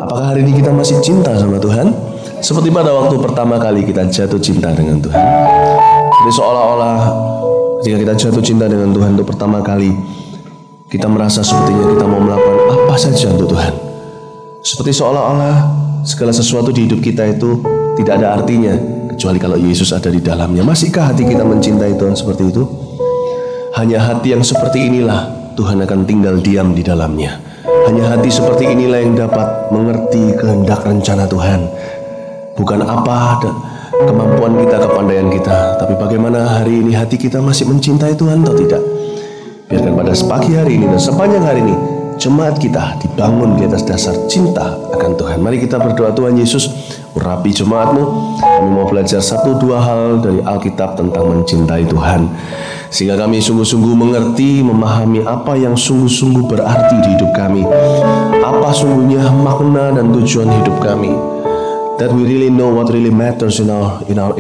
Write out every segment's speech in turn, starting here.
Apakah hari ini kita masih cinta sama Tuhan? Seperti pada waktu pertama kali kita jatuh cinta dengan Tuhan. Jadi seolah-olah ketika kita jatuh cinta dengan Tuhan untuk pertama kali, kita merasa sepertinya kita mau melakukan apa saja untuk Tuhan. Seperti seolah-olah segala sesuatu di hidup kita itu tidak ada artinya kecuali kalau Yesus ada di dalamnya. Masihkah hati kita mencintai Tuhan seperti itu? Hanya hati yang seperti inilah Tuhan akan tinggal diam di dalamnya. Hanya hati seperti inilah yang dapat mengerti kehendak rencana Tuhan. Bukan apa kemampuan kita, kepandaian kita, tapi bagaimana hari ini hati kita masih mencintai Tuhan atau tidak. Biarkan pada pagi hari ini dan sepanjang hari ini jemaat kita dibangun di atas dasar cinta akan Tuhan. Mari kita berdoa. Tuhan Yesus, urapi jemaat-Mu. Kami mau belajar 1-2 hal dari Alkitab tentang mencintai Tuhan, sehingga kami sungguh-sungguh mengerti, memahami apa yang sungguh-sungguh berarti di hidup kami, apa sungguhnya makna dan tujuan hidup kami. That we really know what really matters in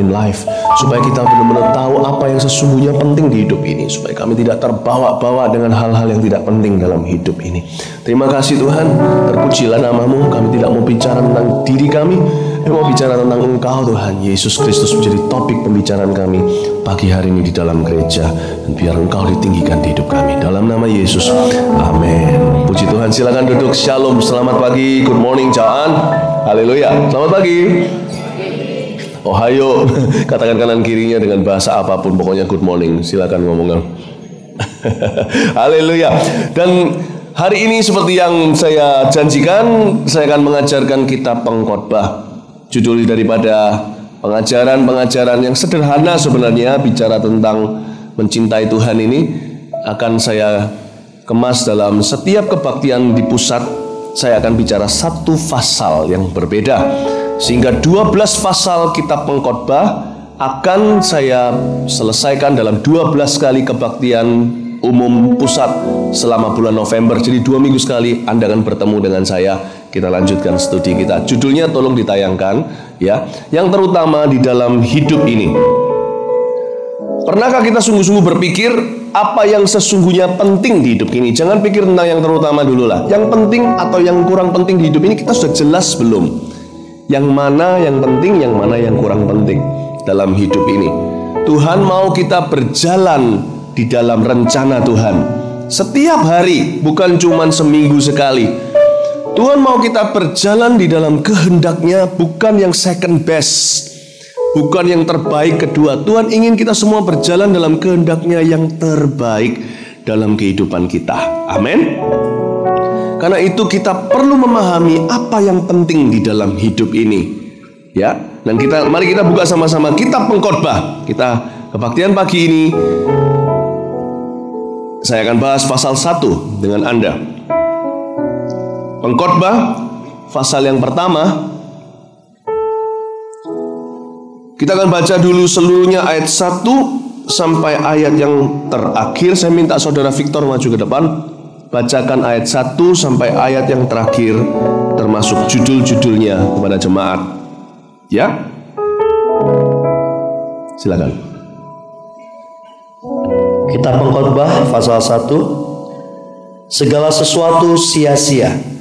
life, supaya kita benar-benar tahu apa yang sesungguhnya penting di hidup ini, supaya kami tidak terbawa-bawa dengan hal-hal yang tidak penting dalam hidup ini. Terima kasih Tuhan, terpujilah nama-Mu. Kami tidak mau bicara tentang diri kami, kami mau bicara tentang Engkau Tuhan. Yesus Kristus menjadi topik pembicaraan kami pagi hari ini di dalam gereja, dan biar Engkau ditinggikan di hidup kami. Dalam nama Yesus, amin. Puji Tuhan. Silakan duduk. Shalom, selamat pagi, good morning, Jaan. Haleluya, selamat pagi. Ohayo, katakan kanan kirinya dengan bahasa apapun, pokoknya good morning. Silakan ngomong. Haleluya. Dan hari ini seperti yang saya janjikan, saya akan mengajarkan kitab Pengkhotbah. Judul daripada pengajaran yang sederhana sebenarnya, bicara tentang mencintai Tuhan ini, akan saya kemas dalam setiap kebaktian di pusat. Saya akan bicara satu pasal yang berbeda, sehingga 12 pasal kitab Pengkhotbah akan saya selesaikan dalam 12 kali kebaktian umum pusat selama bulan November. Jadi 2 minggu sekali Anda akan bertemu dengan saya. Kita lanjutkan studi kita. Judulnya tolong ditayangkan ya, yang terutama di dalam hidup ini. Pernahkah kita sungguh-sungguh berpikir apa yang sesungguhnya penting di hidup ini? Jangan pikir tentang yang terutama dulu lah. Yang penting atau yang kurang penting di hidup ini kita sudah jelas belum? Yang mana yang penting, yang mana yang kurang penting dalam hidup ini? Tuhan mau kita berjalan di dalam rencana Tuhan setiap hari, bukan cuma seminggu sekali. Tuhan mau kita berjalan di dalam kehendaknya, bukan yang second best, bukan yang terbaik kedua. Tuhan ingin kita semua berjalan dalam kehendaknya yang terbaik dalam kehidupan kita. Amin. Karena itu kita perlu memahami apa yang penting di dalam hidup ini. Ya, dan mari kita buka sama-sama kitab Pengkhotbah. Kita kebaktian pagi ini saya akan bahas pasal 1 dengan Anda. Pengkhotbah pasal yang pertama. Kita akan baca dulu seluruhnya ayat 1 sampai ayat yang terakhir. Saya minta saudara Victor maju ke depan. Bacakan ayat 1 sampai ayat yang terakhir, termasuk judul-judulnya kepada jemaat. Ya? Silakan. Kitab Pengkhotbah pasal 1. Segala sesuatu sia-sia.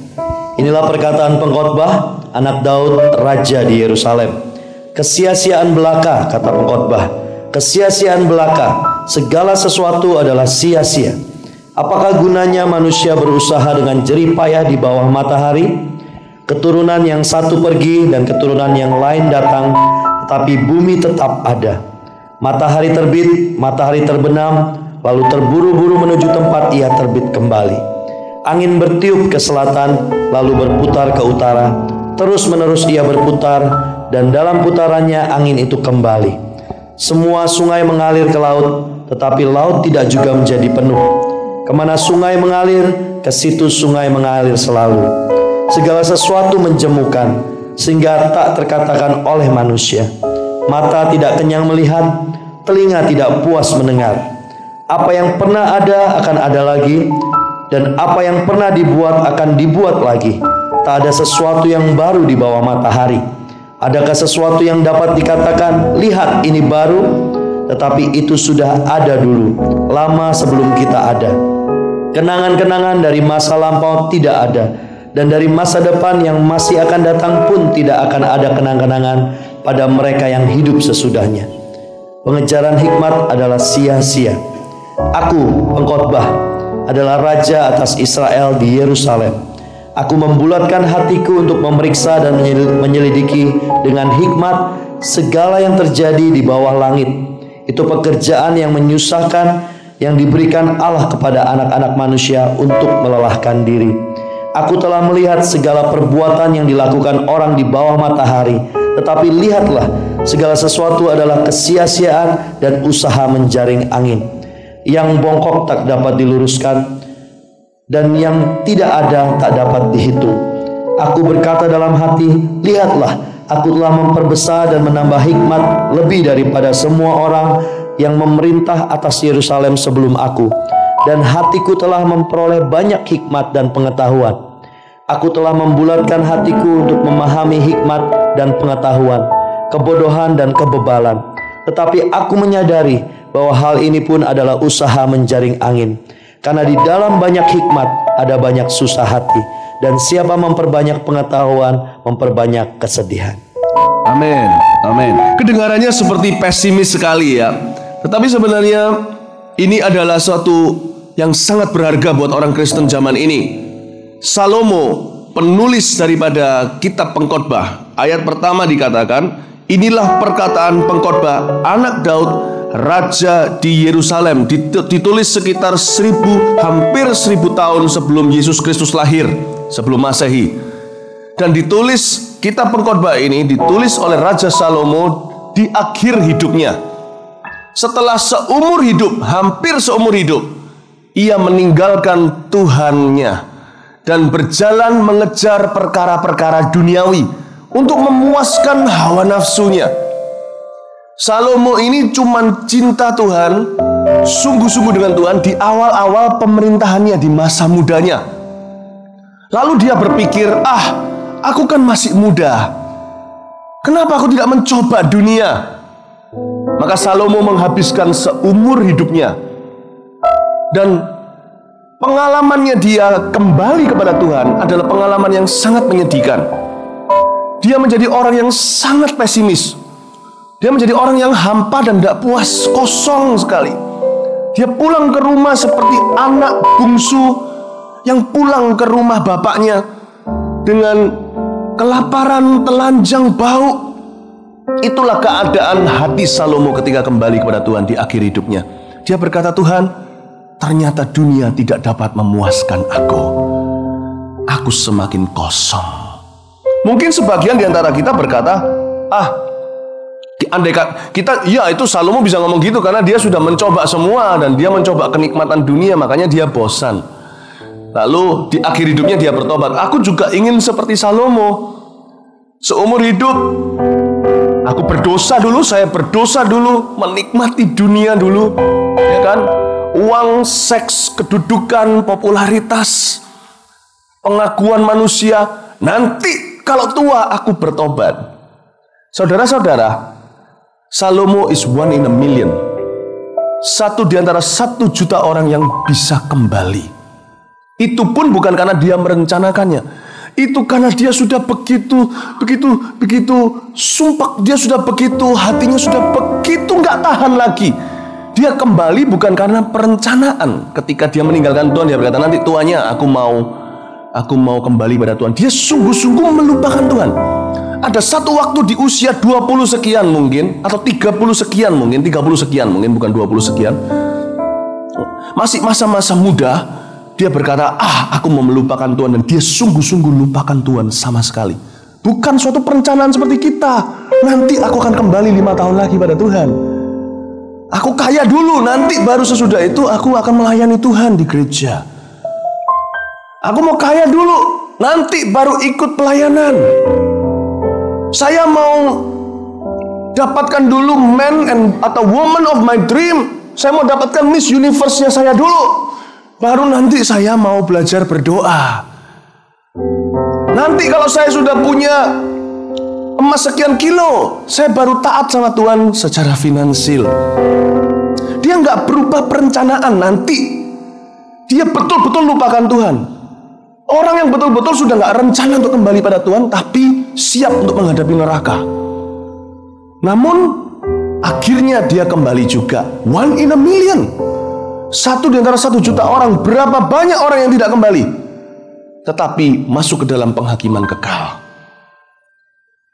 Inilah perkataan pengkhotbah anak Daud, raja di Yerusalem. Kesia-siaan belaka, kata pengkhotbah. Kesia-siaan belaka, segala sesuatu adalah sia-sia. Apakah gunanya manusia berusaha dengan jerih payah di bawah matahari? Keturunan yang satu pergi dan keturunan yang lain datang, tetapi bumi tetap ada. Matahari terbit, matahari terbenam, lalu terburu-buru menuju tempat ia terbit kembali. Angin bertiup ke selatan, lalu berputar ke utara. Terus-menerus ia berputar, dan dalam putarannya angin itu kembali. Semua sungai mengalir ke laut, tetapi laut tidak juga menjadi penuh. Kemana sungai mengalir, ke situ sungai mengalir selalu. Segala sesuatu menjemukan, sehingga tak terkatakan oleh manusia. Mata tidak kenyang melihat, telinga tidak puas mendengar. Apa yang pernah ada akan ada lagi, dan apa yang pernah dibuat akan dibuat lagi. Tak ada sesuatu yang baru di bawah matahari. Adakah sesuatu yang dapat dikatakan, lihat ini baru? Tetapi itu sudah ada dulu, lama sebelum kita ada. Kenangan-kenangan dari masa lampau tidak ada, dan dari masa depan yang masih akan datang pun tidak akan ada kenang-kenangan pada mereka yang hidup sesudahnya. Pengejaran hikmat adalah sia-sia. Aku, pengkhotbah, adalah raja atas Israel di Yerusalem. Aku membulatkan hatiku untuk memeriksa dan menyelidiki dengan hikmat segala yang terjadi di bawah langit. Itu pekerjaan yang menyusahkan yang diberikan Allah kepada anak-anak manusia untuk melelahkan diri. Aku telah melihat segala perbuatan yang dilakukan orang di bawah matahari, tetapi lihatlah, segala sesuatu adalah kesia-siaan dan usaha menjaring angin. Yang bongkok tak dapat diluruskan, dan yang tidak ada tak dapat dihitung. Aku berkata dalam hati, lihatlah, aku telah memperbesar dan menambah hikmat lebih daripada semua orang yang memerintah atas Yerusalem sebelum aku, dan hatiku telah memperoleh banyak hikmat dan pengetahuan. Aku telah membulatkan hatiku untuk memahami hikmat dan pengetahuan, kebodohan dan kebebalan. Tetapi aku menyadari bahwa hal ini pun adalah usaha menjaring angin. Karena di dalam banyak hikmat ada banyak susah hati, dan siapa memperbanyak pengetahuan memperbanyak kesedihan. Amin, amin. Kedengarannya seperti pesimis sekali ya. Tetapi sebenarnya ini adalah suatu yang sangat berharga buat orang Kristen zaman ini. Salomo, penulis daripada kitab Pengkhotbah, ayat pertama dikatakan, inilah perkataan pengkhotbah anak Daud, raja di Yerusalem. Ditulis sekitar hampir 1000 tahun sebelum Yesus Kristus lahir, sebelum Masehi. Dan ditulis, kitab Pengkhotbah ini ditulis oleh Raja Salomo di akhir hidupnya. Setelah seumur hidup, hampir seumur hidup, ia meninggalkan Tuhannya dan berjalan mengejar perkara-perkara duniawi untuk memuaskan hawa nafsunya. Salomo ini cuma cinta Tuhan, sungguh-sungguh dengan Tuhan di awal-awal pemerintahannya, di masa mudanya. Lalu dia berpikir, aku kan masih muda, kenapa aku tidak mencoba dunia? Maka Salomo menghabiskan seumur hidupnya, dan pengalamannya dia kembali kepada Tuhan adalah pengalaman yang sangat menyedihkan. Dia menjadi orang yang sangat pesimis. Dia menjadi orang yang hampa dan tidak puas, kosong sekali. Dia pulang ke rumah seperti anak bungsu yang pulang ke rumah bapaknya dengan kelaparan, telanjang, bau. Itulah keadaan hati Salomo ketika kembali kepada Tuhan di akhir hidupnya. Dia berkata, Tuhan, ternyata dunia tidak dapat memuaskan aku. Aku semakin kosong. Mungkin sebagian di antara kita berkata, andai kita, ya itu Salomo bisa ngomong gitu karena dia sudah mencoba semua dan dia mencoba kenikmatan dunia, makanya dia bosan. Lalu di akhir hidupnya dia bertobat. Aku juga ingin seperti Salomo. Seumur hidup aku berdosa dulu, saya berdosa dulu, menikmati dunia dulu, ya kan? Uang, seks, kedudukan, popularitas, pengakuan manusia. Nanti kalau tua aku bertobat. Saudara-saudara, Salomo is one in a million. Satu di antara 1 juta orang yang bisa kembali. Itu pun bukan karena dia merencanakannya. Itu karena dia sudah begitu sumpah, dia sudah begitu, hatinya sudah begitu nggak tahan lagi. Dia kembali bukan karena perencanaan. Ketika dia meninggalkan Tuhan, dia berkata, nanti tuanya aku mau kembali pada Tuhan. Dia sungguh-sungguh melupakan Tuhan. Ada satu waktu di usia 20 sekian mungkin, atau 30 sekian mungkin, 30 sekian mungkin, bukan 20 sekian. Masih masa-masa muda, dia berkata, aku mau melupakan Tuhan. Dan dia sungguh-sungguh lupakan Tuhan sama sekali. Bukan suatu perencanaan seperti kita. Nanti aku akan kembali 5 tahun lagi pada Tuhan. Aku kaya dulu, nanti baru sesudah itu aku akan melayani Tuhan di gereja. Aku mau kaya dulu, nanti baru ikut pelayanan. Saya mau dapatkan dulu man atau woman of my dream. Saya mau dapatkan Miss Universe-nya saya dulu. Baru nanti saya mau belajar berdoa. Nanti kalau saya sudah punya emas sekian kilo, saya baru taat sama Tuhan secara finansial. Dia nggak berubah perencanaan. Nanti dia betul-betul lupakan Tuhan. Orang yang betul-betul sudah gak rencana untuk kembali pada Tuhan, tapi siap untuk menghadapi neraka. Namun akhirnya dia kembali juga. 1 in a million. 1 di antara 1 juta orang. Berapa banyak orang yang tidak kembali, tetapi masuk ke dalam penghakiman kekal.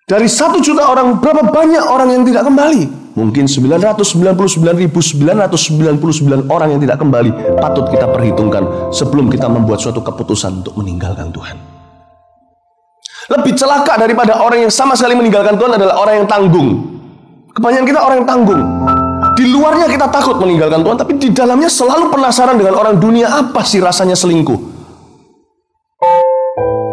Dari 1 juta orang, berapa banyak orang yang tidak kembali? Mungkin 999.999 orang yang tidak kembali. Patut kita perhitungkan sebelum kita membuat suatu keputusan untuk meninggalkan Tuhan. Lebih celaka daripada orang yang sama sekali meninggalkan Tuhan adalah orang yang tanggung. Kebanyakan kita orang yang tanggung. Di luarnya kita takut meninggalkan Tuhan, tapi di dalamnya selalu penasaran dengan orang dunia. Apa sih rasanya selingkuh?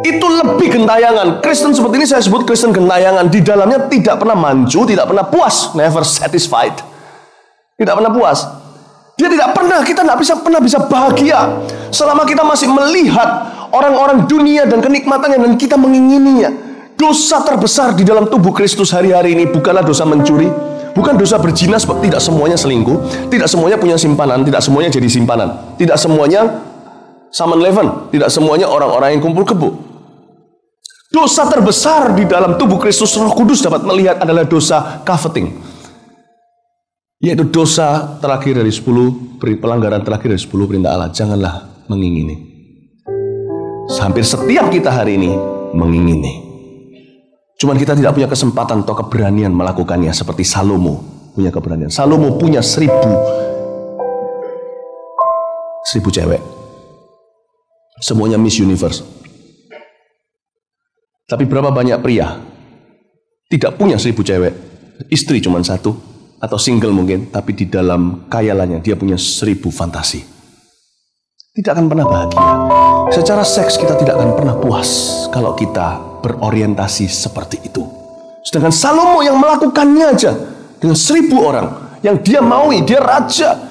Itu lebih gentayangan. Kristen seperti ini saya sebut Kristen gentayangan. Di dalamnya tidak pernah manju, tidak pernah puas. Never satisfied. Tidak pernah puas. Dia tidak pernah, kita pernah bisa bahagia selama kita masih melihat orang-orang dunia dan kenikmatannya dan kita mengingininya. Dosa terbesar di dalam tubuh Kristus hari-hari ini bukanlah dosa mencuri, bukan dosa berzina, sebab tidak semuanya selingkuh, tidak semuanya punya simpanan, tidak semuanya jadi simpanan, tidak semuanya 7-Eleven, tidak semuanya orang-orang yang kumpul kebo. Dosa terbesar di dalam tubuh Kristus Roh Kudus dapat melihat adalah dosa coveting, yaitu dosa terakhir dari 10 pelanggaran terakhir dari 10 perintah Allah. Janganlah mengingini. Hampir setiap kita hari ini mengingini. Cuman kita tidak punya kesempatan atau keberanian melakukannya seperti Salomo punya keberanian. Salomo punya 1000 cewek. Semuanya Miss Universe. Tapi berapa banyak pria tidak punya 1000 cewek, istri cuma 1, atau single mungkin, tapi di dalam khayalannya dia punya 1000 fantasi. Tidak akan pernah bahagia. Secara seks kita tidak akan pernah puas kalau kita berorientasi seperti itu. Sedangkan Salomo yang melakukannya aja dengan 1000 orang yang dia maui, dia raja,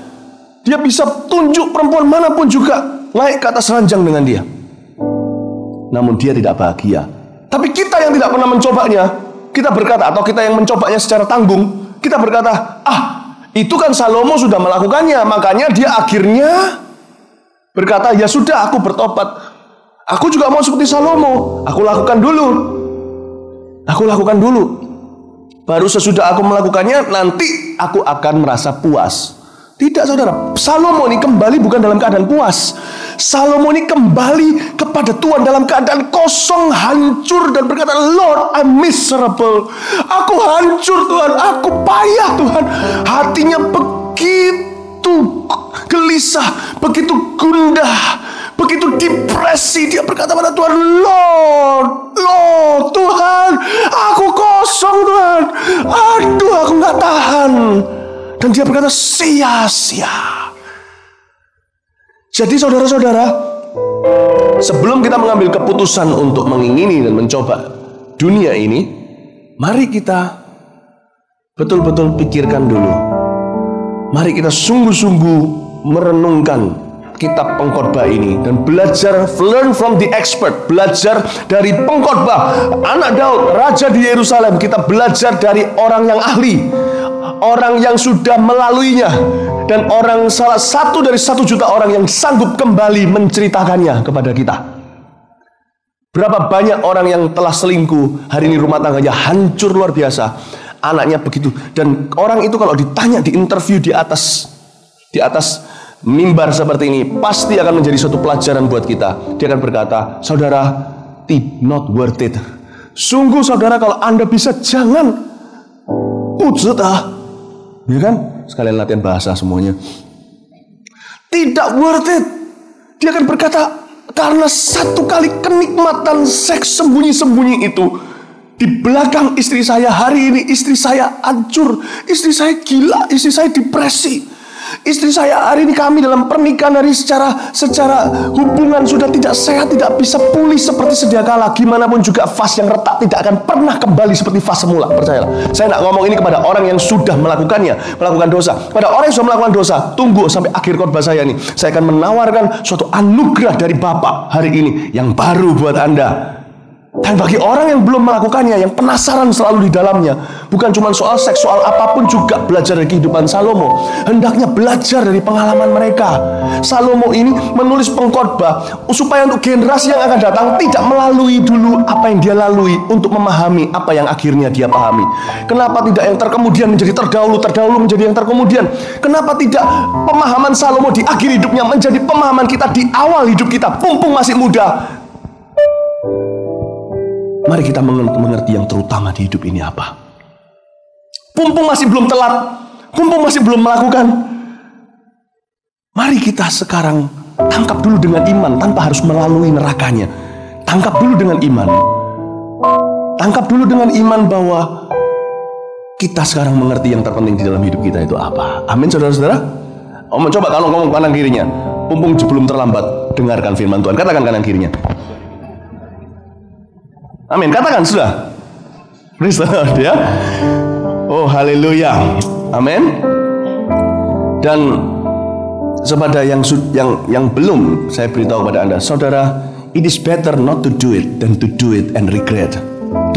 dia bisa tunjuk perempuan manapun juga naik ke atas ranjang dengan dia. Namun dia tidak bahagia. Tapi kita yang tidak pernah mencobanya, kita berkata, atau kita yang mencobanya secara tanggung, kita berkata, itu kan Salomo sudah melakukannya, makanya dia akhirnya berkata, ya sudah, aku bertobat. Aku juga mau seperti Salomo, aku lakukan dulu. Baru sesudah aku melakukannya, nanti aku akan merasa puas. Tidak, saudara. Salomo ini kembali bukan dalam keadaan puas. Salomo ini kembali kepada Tuhan dalam keadaan kosong, hancur, dan berkata, Lord, I'm miserable. Aku hancur, Tuhan. Aku payah, Tuhan. Hatinya begitu gelisah, begitu gundah, begitu depresi. Dia berkata pada Tuhan, Lord, Tuhan, aku kosong, Tuhan. Aduh, aku gak tahan. Dan dia berkata, sia-sia. Jadi saudara-saudara, sebelum kita mengambil keputusan untuk mengingini dan mencoba dunia ini, mari kita betul-betul pikirkan dulu. Mari kita sungguh-sungguh merenungkan kitab pengkhotbah ini dan belajar, learn from the expert, belajar dari pengkhotbah anak Daud, raja di Yerusalem. Kita belajar dari orang yang ahli, orang yang sudah melaluinya, dan orang salah satu dari 1 juta orang yang sanggup kembali menceritakannya kepada kita. Berapa banyak orang yang telah selingkuh, hari ini rumah tangganya hancur luar biasa, anaknya begitu, dan orang itu kalau ditanya di interview di atas mimbar seperti ini, pasti akan menjadi suatu pelajaran buat kita. Dia akan berkata, saudara, not worth it. Sungguh saudara, kalau Anda bisa jangan ya kan? Sekalian latihan bahasa semuanya. Tidak worth it. Dia akan berkata, karena 1 kali kenikmatan seks sembunyi-sembunyi itu, di belakang istri saya hari ini, istri saya hancur, istri saya gila, istri saya depresi. Istri saya hari ini, kami dalam pernikahan dari secara hubungan sudah tidak sehat, tidak bisa pulih seperti sedia kala. Gimana pun juga fase yang retak tidak akan pernah kembali seperti fase semula. Percayalah. Saya tidak ngomong ini kepada orang yang sudah melakukan dosa. Pada orang yang sudah melakukan dosa, tunggu sampai akhir khotbah saya ini. Saya akan menawarkan suatu anugerah dari Bapa hari ini yang baru buat Anda. Dan bagi orang yang belum melakukannya, yang penasaran selalu di dalamnya, bukan cuma soal seks, soal apapun juga belajar dari kehidupan Salomo. Hendaknya belajar dari pengalaman mereka. Salomo ini menulis pengkhotbah supaya untuk generasi yang akan datang tidak melalui dulu apa yang dia lalui untuk memahami apa yang akhirnya dia pahami. Kenapa tidak yang terkemudian menjadi terdahulu, terdahulu menjadi yang terkemudian? Kenapa tidak pemahaman Salomo di akhir hidupnya menjadi pemahaman kita di awal hidup kita, mumpung masih muda? Mari kita mengerti yang terutama di hidup ini apa. Mumpung masih belum telat, mumpung masih belum melakukan, mari kita sekarang tangkap dulu dengan iman tanpa harus melalui nerakanya. Tangkap dulu dengan iman. Tangkap dulu dengan iman bahwa kita sekarang mengerti yang terpenting di dalam hidup kita itu apa. Amin, saudara-saudara. Coba kalau ngomong kanan kirinya, mumpung belum terlambat, dengarkan firman Tuhan. Katakan kanan kirinya. Amin, katakan sudah. Praise the Lord, ya. Oh, haleluya. Amin. Dan kepada yang belum, saya beritahu kepada Anda, saudara, it is better not to do it than to do it and regret,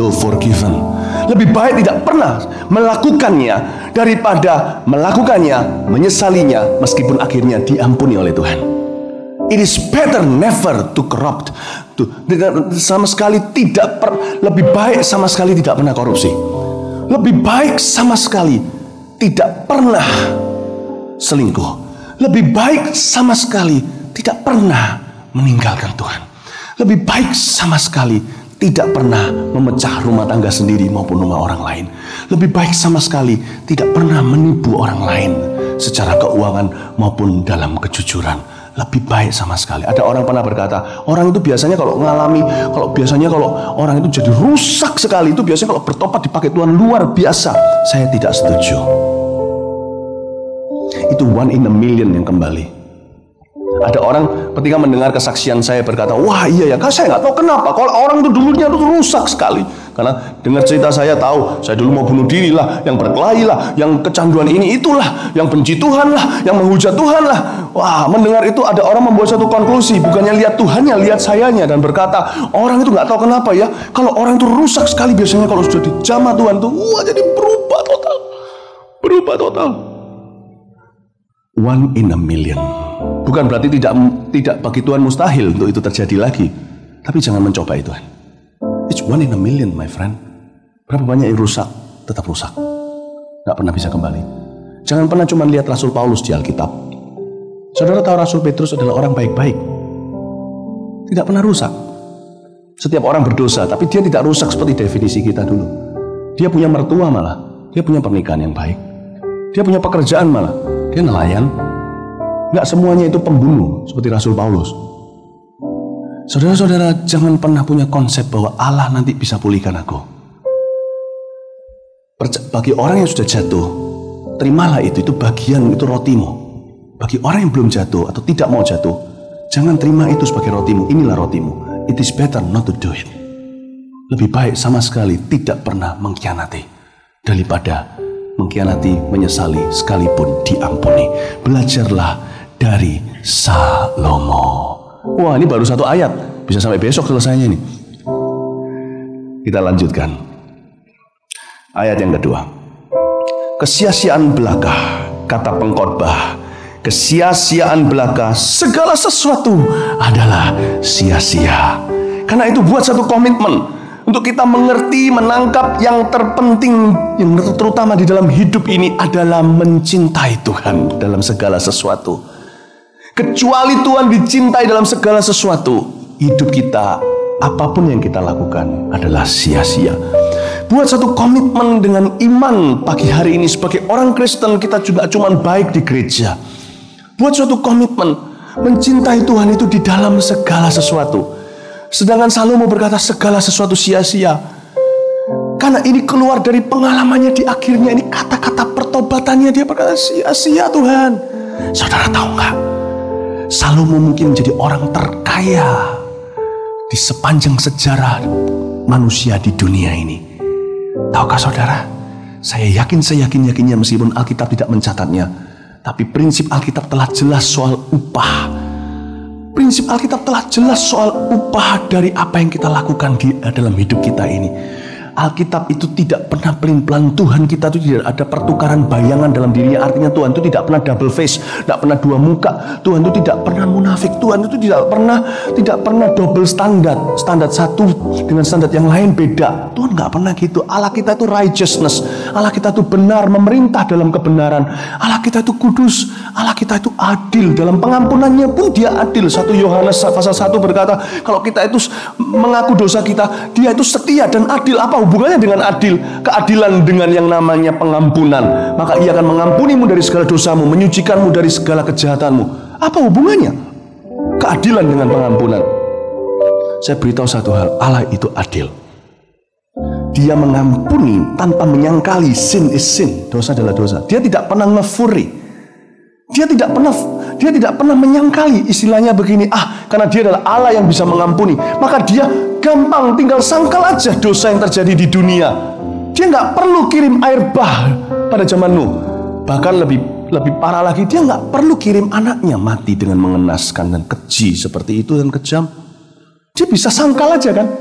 though forgiven. Lebih baik tidak pernah melakukannya daripada melakukannya, menyesalinya meskipun akhirnya diampuni oleh Tuhan. It is better never to corrupt. Sama sekali lebih baik sama sekali tidak pernah korupsi. Lebih baik sama sekali tidak pernah selingkuh. Lebih baik sama sekali tidak pernah meninggalkan Tuhan. Lebih baik sama sekali tidak pernah memecah rumah tangga sendiri maupun rumah orang lain. Lebih baik sama sekali tidak pernah menipu orang lain secara keuangan maupun dalam kejujuran. Lebih baik sama sekali. Ada orang pernah berkata, orang itu biasanya kalau orang itu jadi rusak sekali, itu biasanya kalau bertobat dipakai Tuhan luar biasa. Saya tidak setuju. Itu 1 in a million yang kembali. Ada orang ketika mendengar kesaksian saya berkata, wah iya ya, saya nggak tahu kenapa kalau orang itu dulunya itu rusak sekali. Karena dengar cerita saya tahu, saya dulu mau bunuh diri lah, yang berkelahi lah, yang kecanduan ini itulah, yang benci Tuhan lah, yang menghujat Tuhan lah. Wah, mendengar itu ada orang membuat satu konklusi, bukannya lihat Tuhannya, lihat sayanya, dan berkata, orang itu nggak tahu kenapa ya, kalau orang itu rusak sekali biasanya kalau sudah dijamah Tuhan tuh, wah jadi berubah total. 1 in a million. Bukan berarti tidak bagi Tuhan mustahil untuk itu terjadi lagi. Tapi jangan mencoba itu. It's 1 in a million, my friend. Berapa banyak yang rusak, tetap rusak. Gak pernah bisa kembali. Jangan pernah cuma lihat Rasul Paulus di Alkitab. Saudara tahu Rasul Petrus adalah orang baik-baik. Tidak pernah rusak. Setiap orang berdosa, tapi dia tidak rusak seperti definisi kita dulu. Dia punya mertua malah. Dia punya pernikahan yang baik. Dia punya pekerjaan malah. Dia nelayan. Nggak semuanya itu pembunuh seperti Rasul Paulus. Saudara-saudara, jangan pernah punya konsep bahwa Allah nanti bisa pulihkan aku. Bagi orang yang sudah jatuh, terimalah itu bagian, itu rotimu. Bagi orang yang belum jatuh atau tidak mau jatuh, jangan terima itu sebagai rotimu. Inilah rotimu. It is better not to do it. Lebih baik sama sekali tidak pernah mengkhianati daripada mengkhianati, menyesali sekalipun diampuni. Belajarlah dari Salomo. Wah, ini baru satu ayat, bisa sampai besok selesainya ini. Kita lanjutkan. Ayat yang kedua. Kesia-siaan belaka, kata pengkhotbah. Kesia-siaan belaka, segala sesuatu adalah sia-sia. Karena itu buat satu komitmen untuk kita mengerti, menangkap yang terpenting, yang terutama di dalam hidup ini adalah mencintai Tuhan dalam segala sesuatu. Kecuali Tuhan dicintai dalam segala sesuatu, hidup kita, apapun yang kita lakukan adalah sia-sia. Buat satu komitmen dengan iman pagi hari ini sebagai orang Kristen, kita juga cuma baik di gereja. Buat suatu komitmen mencintai Tuhan itu di dalam segala sesuatu. Sedangkan Salomo berkata segala sesuatu sia-sia. Karena ini keluar dari pengalamannya di akhirnya, ini kata-kata pertobatannya, dia berkata sia-sia Tuhan. Saudara tahu nggak? Salomo mungkin menjadi orang terkaya di sepanjang sejarah manusia di dunia ini. Tahukah saudara? Saya yakinnya meskipun Alkitab tidak mencatatnya, tapi prinsip Alkitab telah jelas soal upah. Prinsip Alkitab telah jelas soal upah dari apa yang kita lakukan di dalam hidup kita ini. Alkitab itu tidak pernah pelin-pelan. Tuhan kita itu tidak ada pertukaran bayangan dalam dirinya. Artinya Tuhan itu tidak pernah double face, tidak pernah dua muka. Tuhan itu tidak pernah munafik. Tuhan itu tidak pernah double standar. Standar satu dengan standar yang lain beda. Tuhan nggak pernah gitu. Allah kita itu righteousness. Allah kita itu benar, memerintah dalam kebenaran. Allah kita itu kudus. Allah kita itu adil. Dalam pengampunannya pun dia adil. 1 Yohanes pasal 1 berkata, kalau kita itu mengaku dosa kita, dia itu setia dan adil. Apa hubungannya dengan adil? Keadilan dengan yang namanya pengampunan. Maka ia akan mengampunimu dari segala dosamu, menyucikanmu dari segala kejahatanmu. Apa hubungannya keadilan dengan pengampunan? Saya beritahu satu hal, Allah itu adil. Dia mengampuni tanpa menyangkali. Sin is sin, dosa adalah dosa. Dia tidak pernah ngefuri. Dia tidak pernah menyangkali. Istilahnya begini, karena dia adalah Allah yang bisa mengampuni, maka dia gampang tinggal sangkal aja dosa yang terjadi di dunia. Dia nggak perlu kirim air bah pada zaman Nuh. Bahkan lebih parah lagi, dia nggak perlu kirim anaknya mati dengan mengenaskan dan keji seperti itu dan kejam. Dia bisa sangkal aja kan,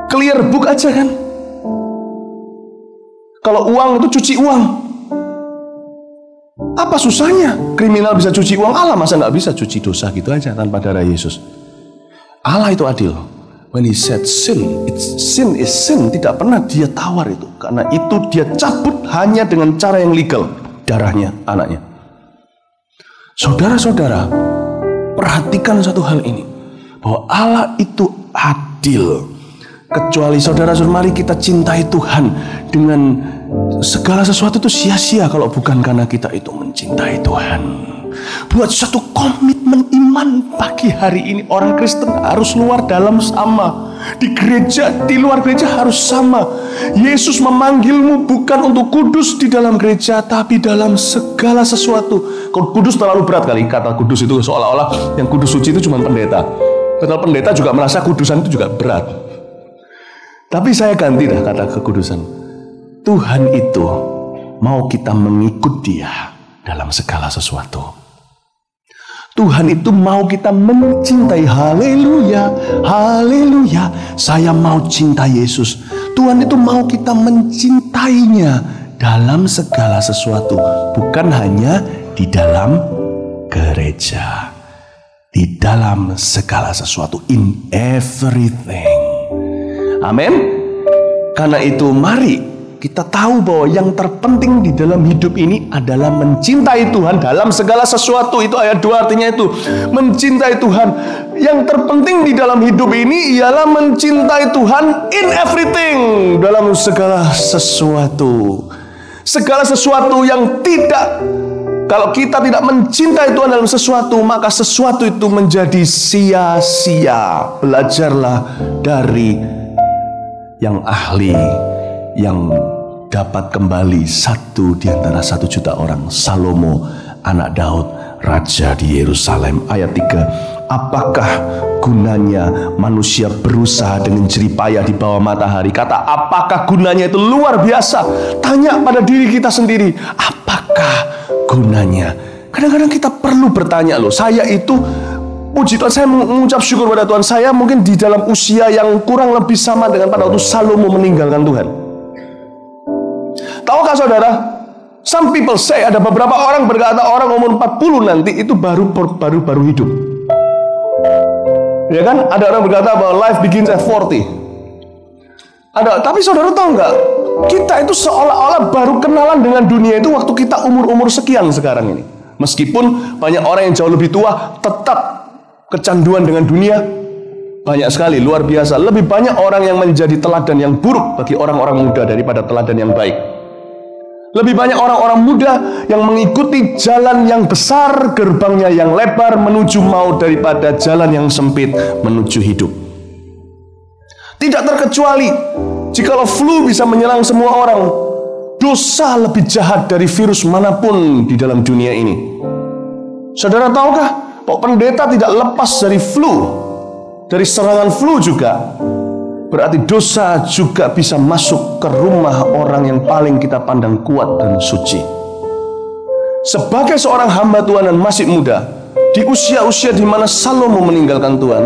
clear book aja kan. Kalau uang itu cuci uang, apa susahnya? Kriminal bisa cuci uang, Allah masa nggak bisa cuci dosa gitu aja tanpa darah Yesus? Allah itu adil. When he said sin is sin, tidak pernah dia tawar itu. Karena itu dia cabut hanya dengan cara yang legal, darahnya anaknya. Saudara-saudara, perhatikan satu hal ini, bahwa Allah itu adil. Kecuali saudara-saudara, mari kita cintai Tuhan dengan segala sesuatu itu sia-sia kalau bukan karena kita itu mencintai Tuhan. Buat satu komitmen iman pagi hari ini, orang Kristen harus luar dalam sama. Di gereja, di luar gereja harus sama. Yesus memanggilmu bukan untuk kudus di dalam gereja, tapi dalam segala sesuatu. Kalau kudus terlalu berat kali, kata kudus itu seolah-olah yang kudus suci itu cuma pendeta. Padahal pendeta juga merasa kudusan itu juga berat. Tapi saya ganti dah kata kekudusan. Tuhan itu mau kita mengikut Dia dalam segala sesuatu. Tuhan itu mau kita mencintai. Haleluya, haleluya. Saya mau cinta Yesus. Tuhan itu mau kita mencintainya dalam segala sesuatu, bukan hanya di dalam gereja. Di dalam segala sesuatu, in everything. Amin. Karena itu mari kita tahu bahwa yang terpenting di dalam hidup ini adalah mencintai Tuhan dalam segala sesuatu. Itu ayat 2 artinya itu, mencintai Tuhan. Yang terpenting di dalam hidup ini ialah mencintai Tuhan in everything, dalam segala sesuatu. Segala sesuatu yang tidak, kalau kita tidak mencintai Tuhan dalam sesuatu, maka sesuatu itu menjadi sia-sia. Belajarlah dari yang ahli, yang dapat kembali satu di antara 1 juta orang, Salomo, anak Daud, raja di Yerusalem. Ayat 3, apakah gunanya manusia berusaha dengan jeripayah di bawah matahari? Kata apakah gunanya itu luar biasa. Tanya pada diri kita sendiri, apakah gunanya? Kadang-kadang kita perlu bertanya loh. Saya itu, puji Tuhan, saya mengucap syukur pada Tuhan, saya mungkin di dalam usia yang kurang lebih sama dengan pada waktu Salomo meninggalkan Tuhan. Tahukah saudara, some people say, ada beberapa orang berkata orang umur 40 nanti itu baru hidup. Ya kan? Ada orang berkata bahwa life begins at 40. Tapi saudara tahu nggak? Kita itu seolah-olah baru kenalan dengan dunia itu waktu kita umur sekian sekarang ini. Meskipun banyak orang yang jauh lebih tua, tetap kecanduan dengan dunia banyak sekali, luar biasa. Lebih banyak orang yang menjadi teladan yang buruk bagi orang-orang muda daripada teladan yang baik. Lebih banyak orang-orang muda yang mengikuti jalan yang besar, gerbangnya yang lebar menuju maut, daripada jalan yang sempit menuju hidup. Tidak terkecuali, jikalau flu bisa menyerang semua orang, dosa lebih jahat dari virus manapun di dalam dunia ini. Saudara tahukah bahwa pendeta tidak lepas dari flu, dari serangan flu juga? Berarti dosa juga bisa masuk ke rumah orang yang paling kita pandang kuat dan suci. Sebagai seorang hamba Tuhan dan masih muda, Di usia-usia di mana Salomo meninggalkan Tuhan,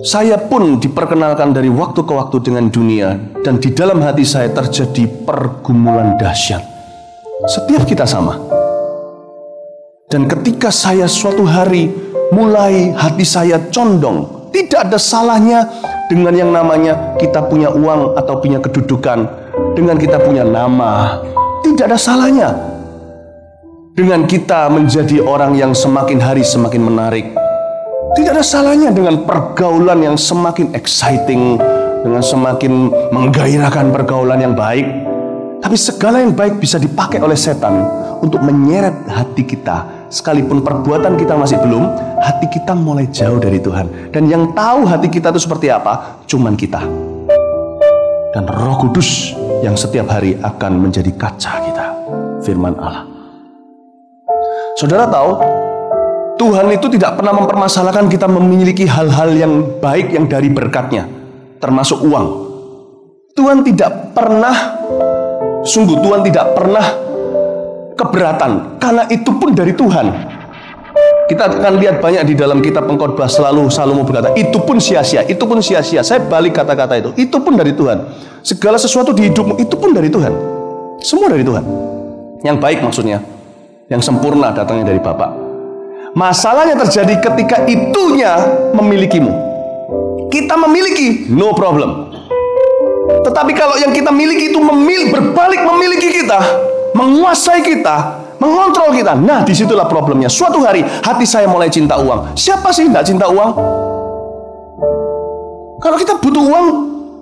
saya pun diperkenalkan dari waktu ke waktu dengan dunia, dan di dalam hati saya terjadi pergumulan dahsyat. Setiap kita sama. Dan ketika saya suatu hari mulai hati saya condong, tidak ada salahnya dengan yang namanya kita punya uang atau punya kedudukan, dengan kita punya nama. Tidak ada salahnya dengan kita menjadi orang yang semakin hari semakin menarik. Tidak ada salahnya dengan pergaulan yang semakin exciting, dengan semakin menggairahkan pergaulan yang baik. Tapi segala yang baik bisa dipakai oleh setan untuk menyeret hati kita. Sekalipun perbuatan kita masih belum, hati kita mulai jauh dari Tuhan. Dan yang tahu hati kita itu seperti apa, cuman kita. Dan Roh Kudus yang setiap hari akan menjadi kaca kita. Firman Allah. Saudara tahu, Tuhan itu tidak pernah mempermasalahkan kita memiliki hal-hal yang baik yang dari berkat-Nya, termasuk uang. Tuhan tidak pernah, sungguh Tuhan tidak pernah keberatan, karena itu pun dari Tuhan. Kita akan lihat banyak di dalam kitab Pengkhotbah, selalu Salomo berkata, itu pun sia-sia, itu pun sia-sia. Saya balik kata-kata itu pun dari Tuhan. Segala sesuatu di hidupmu itu pun dari Tuhan. Semua dari Tuhan. Yang baik maksudnya, yang sempurna datangnya dari Bapa. Masalahnya terjadi ketika itunya memilikimu. Kita memiliki, no problem. Tetapi kalau yang kita miliki itu berbalik memiliki kita, menguasai kita, mengontrol kita, nah disitulah problemnya. Suatu hari hati saya mulai cinta uang. Siapa sih tidak cinta uang? Kalau kita butuh uang,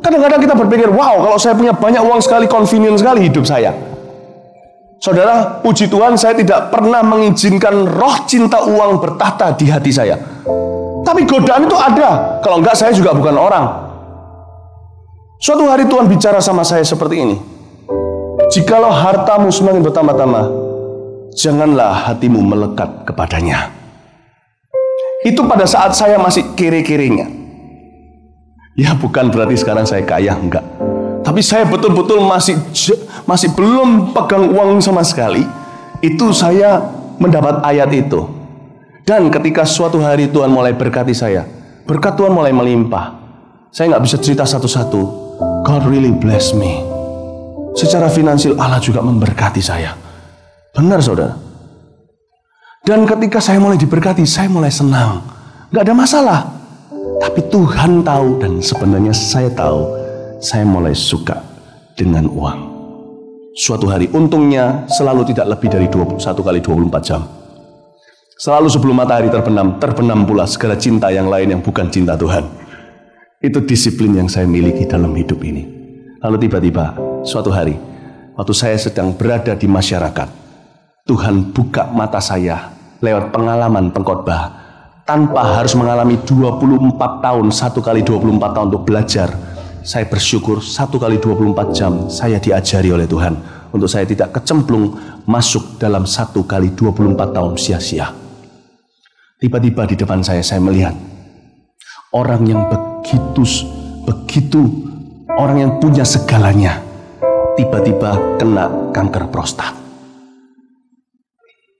kadang-kadang kita berpikir, wow, kalau saya punya banyak uang sekali, convenient sekali hidup saya. Saudara, puji Tuhan, saya tidak pernah mengizinkan roh cinta uang bertahta di hati saya. Tapi godaan itu ada. Kalau enggak, saya juga bukan orang. Suatu hari Tuhan bicara sama saya seperti ini. Jikalau hartamu semakin bertambah-tambah, janganlah hatimu melekat kepadanya. Itu pada saat saya masih kere-kerenya. Ya, bukan berarti sekarang saya kaya, enggak. Tapi saya betul-betul masih belum pegang uang sama sekali. Itu saya mendapat ayat itu. Dan ketika suatu hari Tuhan mulai berkati saya, berkat Tuhan mulai melimpah. Saya nggak bisa cerita satu-satu. God really bless me. Secara finansial Allah juga memberkati saya. Benar saudara. Dan ketika saya mulai diberkati, saya mulai senang. Nggak ada masalah. Tapi Tuhan tahu, dan sebenarnya saya tahu, saya mulai suka dengan uang. Suatu hari, untungnya selalu tidak lebih dari 21 kali 24 jam. Selalu sebelum matahari terbenam pula segala cinta yang lain yang bukan cinta Tuhan. Itu disiplin yang saya miliki dalam hidup ini. Lalu tiba-tiba, suatu hari, waktu saya sedang berada di masyarakat, Tuhan buka mata saya lewat pengalaman pengkhotbah. Tanpa harus mengalami 24 tahun, 1 kali 24 tahun untuk belajar. Saya bersyukur 1 kali 24 jam saya diajari oleh Tuhan untuk saya tidak kecemplung masuk dalam 1 kali 24 tahun sia-sia. Tiba-tiba di depan saya melihat orang yang begitu orang yang punya segalanya tiba-tiba kena kanker prostat.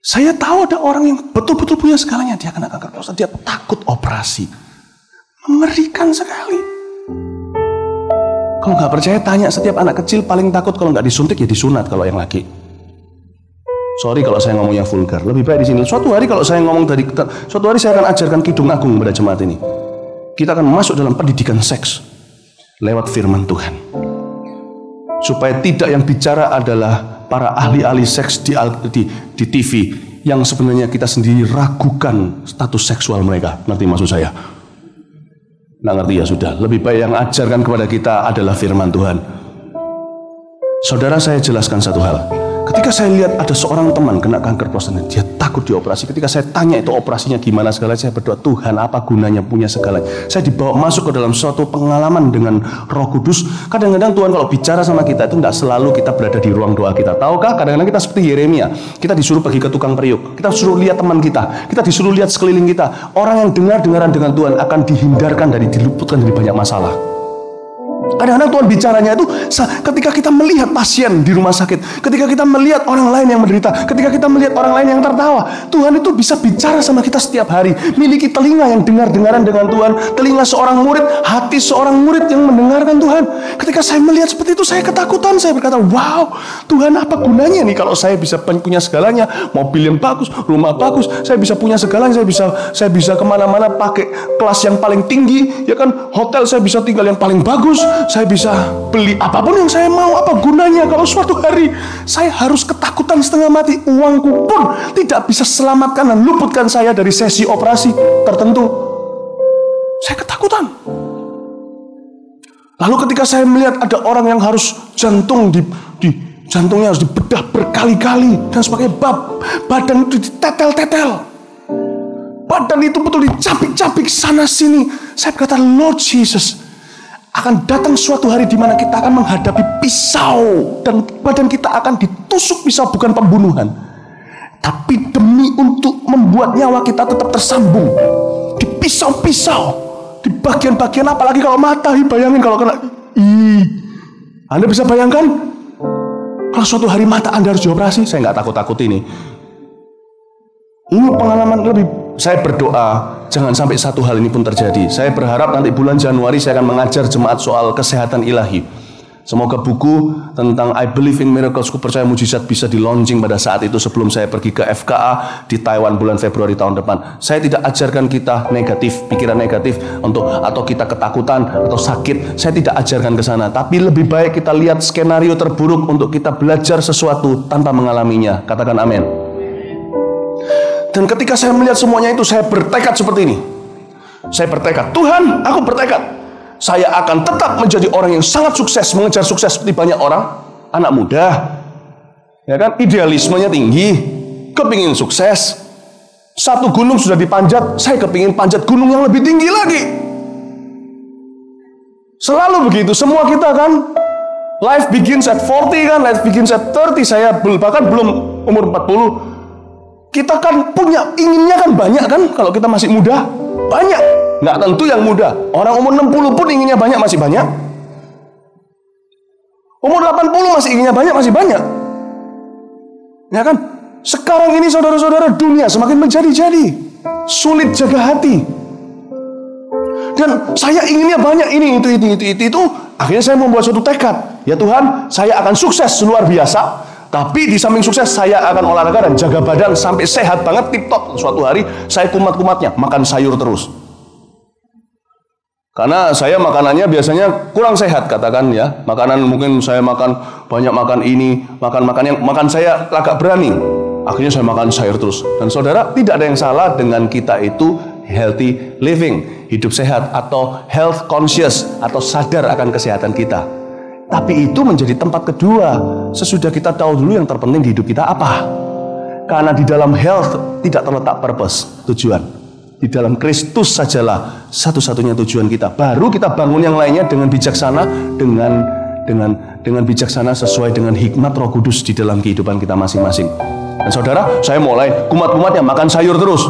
Saya tahu ada orang yang betul-betul punya segalanya, dia kena kanker prostat, dia takut operasi. Mengerikan sekali. Kalau nggak percaya, tanya setiap anak kecil paling takut kalau nggak disuntik ya disunat kalau yang laki. Sorry kalau saya ngomongnya vulgar, lebih baik di sini. Suatu hari saya akan ajarkan Kidung Agung pada jemaat ini. Kita akan masuk dalam pendidikan seks lewat firman Tuhan. Supaya tidak yang bicara adalah para ahli-ahli seks di TV yang sebenarnya kita sendiri ragukan status seksual mereka. Ngerti maksud saya? Nggak ngerti ya sudah. Lebih baik yang ajarkan kepada kita adalah firman Tuhan. Saudara, saya jelaskan satu hal. Ketika saya lihat ada seorang teman kena kanker prostat, dia takut dioperasi. Ketika saya tanya itu operasinya gimana segala, saya berdoa, Tuhan apa gunanya punya segalanya. Saya dibawa masuk ke dalam suatu pengalaman dengan Roh Kudus. Kadang-kadang Tuhan kalau bicara sama kita itu tidak selalu kita berada di ruang doa kita. Tahukah kadang-kadang kita seperti Yeremia. Kita disuruh pergi ke tukang periuk. Kita disuruh lihat teman kita. Kita disuruh lihat sekeliling kita. Orang yang dengar-dengaran dengan Tuhan akan dihindarkan dari diluputkan dari banyak masalah. Kadang-kadang Tuhan bicaranya itu ketika kita melihat pasien di rumah sakit, ketika kita melihat orang lain yang menderita, ketika kita melihat orang lain yang tertawa. Tuhan itu bisa bicara sama kita setiap hari. Miliki telinga yang dengar-dengaran dengan Tuhan, telinga seorang murid, hati seorang murid yang mendengarkan Tuhan. Ketika saya melihat seperti itu, saya ketakutan. Saya berkata, wow, Tuhan, apa gunanya nih kalau saya bisa punya segalanya, mobil yang bagus, rumah bagus, saya bisa punya segalanya, saya bisa kemana-mana pakai kelas yang paling tinggi, ya kan, hotel saya bisa tinggal yang paling bagus, saya bisa beli apapun yang saya mau. Apa gunanya kalau suatu hari saya harus ketakutan setengah mati, uangku pun tidak bisa selamatkan dan luputkan saya dari sesi operasi tertentu. Saya ketakutan. Lalu ketika saya melihat ada orang yang harus jantungnya harus dibedah berkali-kali dan sebagainya, badan itu ditetel-tetel, badan itu betul dicapik-capik sana sini. Saya berkata, Lord Jesus, akan datang suatu hari di mana kita akan menghadapi pisau dan badan kita akan ditusuk pisau, bukan pembunuhan, tapi demi untuk membuat nyawa kita tetap tersambung. Dipisau-pisau di bagian-bagian, apalagi kalau mata. Bayangin kalau kena. Anda bisa bayangkan kalau suatu hari mata Anda harus dioperasi. Saya nggak takut-takut ini. Ini pengalaman lebih. Saya berdoa jangan sampai satu hal ini pun terjadi. Saya berharap nanti bulan Januari saya akan mengajar jemaat soal kesehatan ilahi. Semoga buku tentang I Believe in Miracles, ku percaya mujizat, bisa di launching pada saat itu sebelum saya pergi ke FKA di Taiwan bulan Februari tahun depan. Saya tidak ajarkan kita negatif, pikiran negatif atau kita ketakutan atau sakit. Saya tidak ajarkan ke sana, tapi lebih baik kita lihat skenario terburuk untuk kita belajar sesuatu tanpa mengalaminya. Katakan amin. Dan ketika saya melihat semuanya itu, saya bertekad seperti ini. Saya bertekad, Tuhan, aku bertekad, saya akan tetap menjadi orang yang sangat sukses, mengejar sukses seperti banyak orang, anak muda, ya kan, idealismenya tinggi, kepingin sukses. Satu gunung sudah dipanjat, saya kepingin panjat gunung yang lebih tinggi lagi. Selalu begitu, semua kita kan. Life begins at 40 kan, life begins at 30. Saya bahkan belum umur 40. Kita kan punya, inginnya kan banyak kan, kalau kita masih muda, banyak. Nggak tentu yang muda. Orang umur 60 pun inginnya banyak, masih banyak. Umur 80 masih inginnya banyak, masih banyak. Ya kan? Sekarang ini saudara-saudara, dunia semakin menjadi-jadi. Sulit jaga hati. Dan saya inginnya banyak, ini, itu. Akhirnya saya membuat suatu tekad. Ya Tuhan, saya akan sukses luar biasa. Tapi di samping sukses, saya akan olahraga dan jaga badan sampai sehat banget, tip-top. Suatu hari, saya kumat-kumatnya, makan sayur terus. Karena saya makanannya biasanya kurang sehat, katakan ya. Makanan mungkin saya makan, banyak makan ini, makan saya agak berani. Akhirnya saya makan sayur terus. Dan saudara, tidak ada yang salah dengan kita itu healthy living, hidup sehat, atau health conscious, atau sadar akan kesehatan kita. Tapi itu menjadi tempat kedua, sesudah kita tahu dulu yang terpenting di hidup kita apa. Karena di dalam health tidak terletak purpose, tujuan. Di dalam Kristus sajalah satu-satunya tujuan kita. Baru kita bangun yang lainnya dengan bijaksana, dengan bijaksana sesuai dengan hikmat Roh Kudus di dalam kehidupan kita masing-masing. Dan saudara, saya mulai kumat-kumatnya makan sayur terus.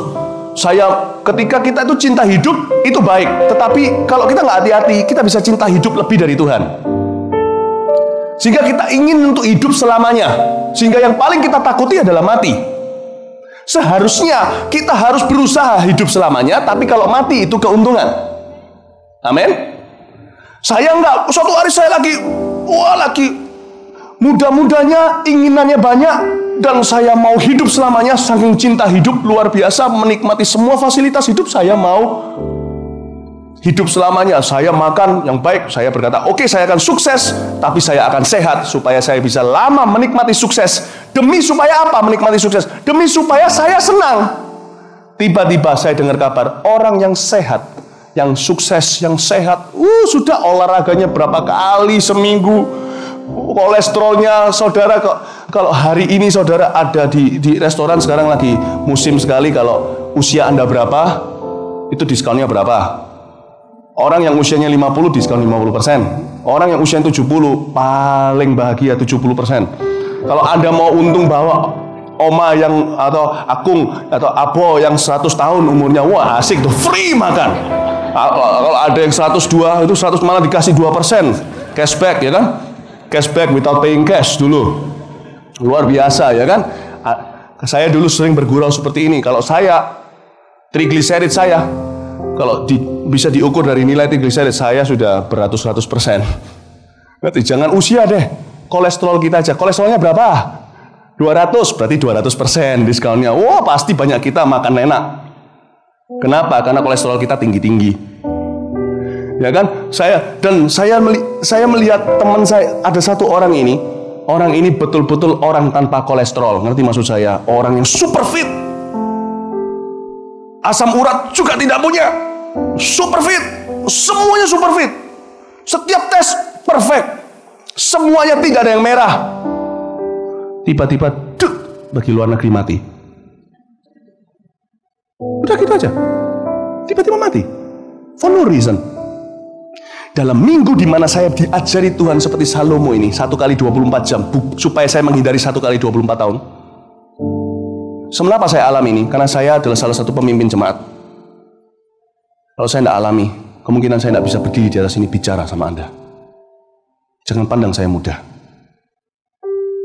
Ketika kita itu cinta hidup, itu baik. Tetapi kalau kita nggak hati-hati, kita bisa cinta hidup lebih dari Tuhan. Sehingga kita ingin untuk hidup selamanya. Sehingga yang paling kita takuti adalah mati. Seharusnya kita harus berusaha hidup selamanya, tapi kalau mati itu keuntungan. Amin. Saya enggak, suatu hari saya lagi muda-mudanya, inginannya banyak, dan saya mau hidup selamanya, saking cinta hidup luar biasa, menikmati semua fasilitas hidup, saya mau hidup selamanya. Saya makan yang baik. Saya berkata, oke, saya akan sukses, tapi saya akan sehat supaya saya bisa lama menikmati sukses. Demi supaya apa menikmati sukses? Demi supaya saya senang. Tiba-tiba saya dengar kabar orang yang sehat, yang sukses, yang sehat, sudah olahraganya berapa kali seminggu, kolesterolnya, saudara, kalau hari ini saudara ada di restoran, sekarang lagi musim sekali, kalau usia Anda berapa, itu diskonnya berapa? Orang yang usianya 50 diskon 50%. Orang yang usianya 70 paling bahagia 70%. Kalau Anda mau untung bawa oma atau akung atau abo yang 100 tahun umurnya, wah asik tuh, free makan. Kalau ada yang 102 itu 100 malah dikasih 2% cashback ya kan? Cashback without paying cash dulu. Luar biasa ya kan? Saya dulu sering bergurau seperti ini. Kalau saya trigliserid saya kalau bisa diukur dari nilai trigliserid saya sudah beratus-ratus persen. Berarti jangan usia deh. Kolesterol kita aja. Kolesterolnya berapa? 200, berarti 200% diskonnya. Wah, pasti banyak kita makan enak. Kenapa? Karena kolesterol kita tinggi-tinggi. Ya kan? Saya melihat teman saya, ada satu orang ini betul-betul orang tanpa kolesterol. Ngerti maksud saya? Orang yang super fit. Asam urat juga tidak punya. Super fit. Semuanya super fit. Setiap tes perfect. Semuanya tidak ada yang merah. Tiba-tiba bagi luar negeri mati. Udah gitu aja. Tiba-tiba mati. For no reason. Dalam minggu di mana saya diajari Tuhan seperti Salomo ini 1 kali 24 jam supaya saya menghindari 1 kali 24 tahun. Kenapa saya alami ini? Karena saya adalah salah satu pemimpin jemaat. Kalau saya tidak alami, kemungkinan saya tidak bisa berdiri di atas ini bicara sama Anda. Jangan pandang saya mudah.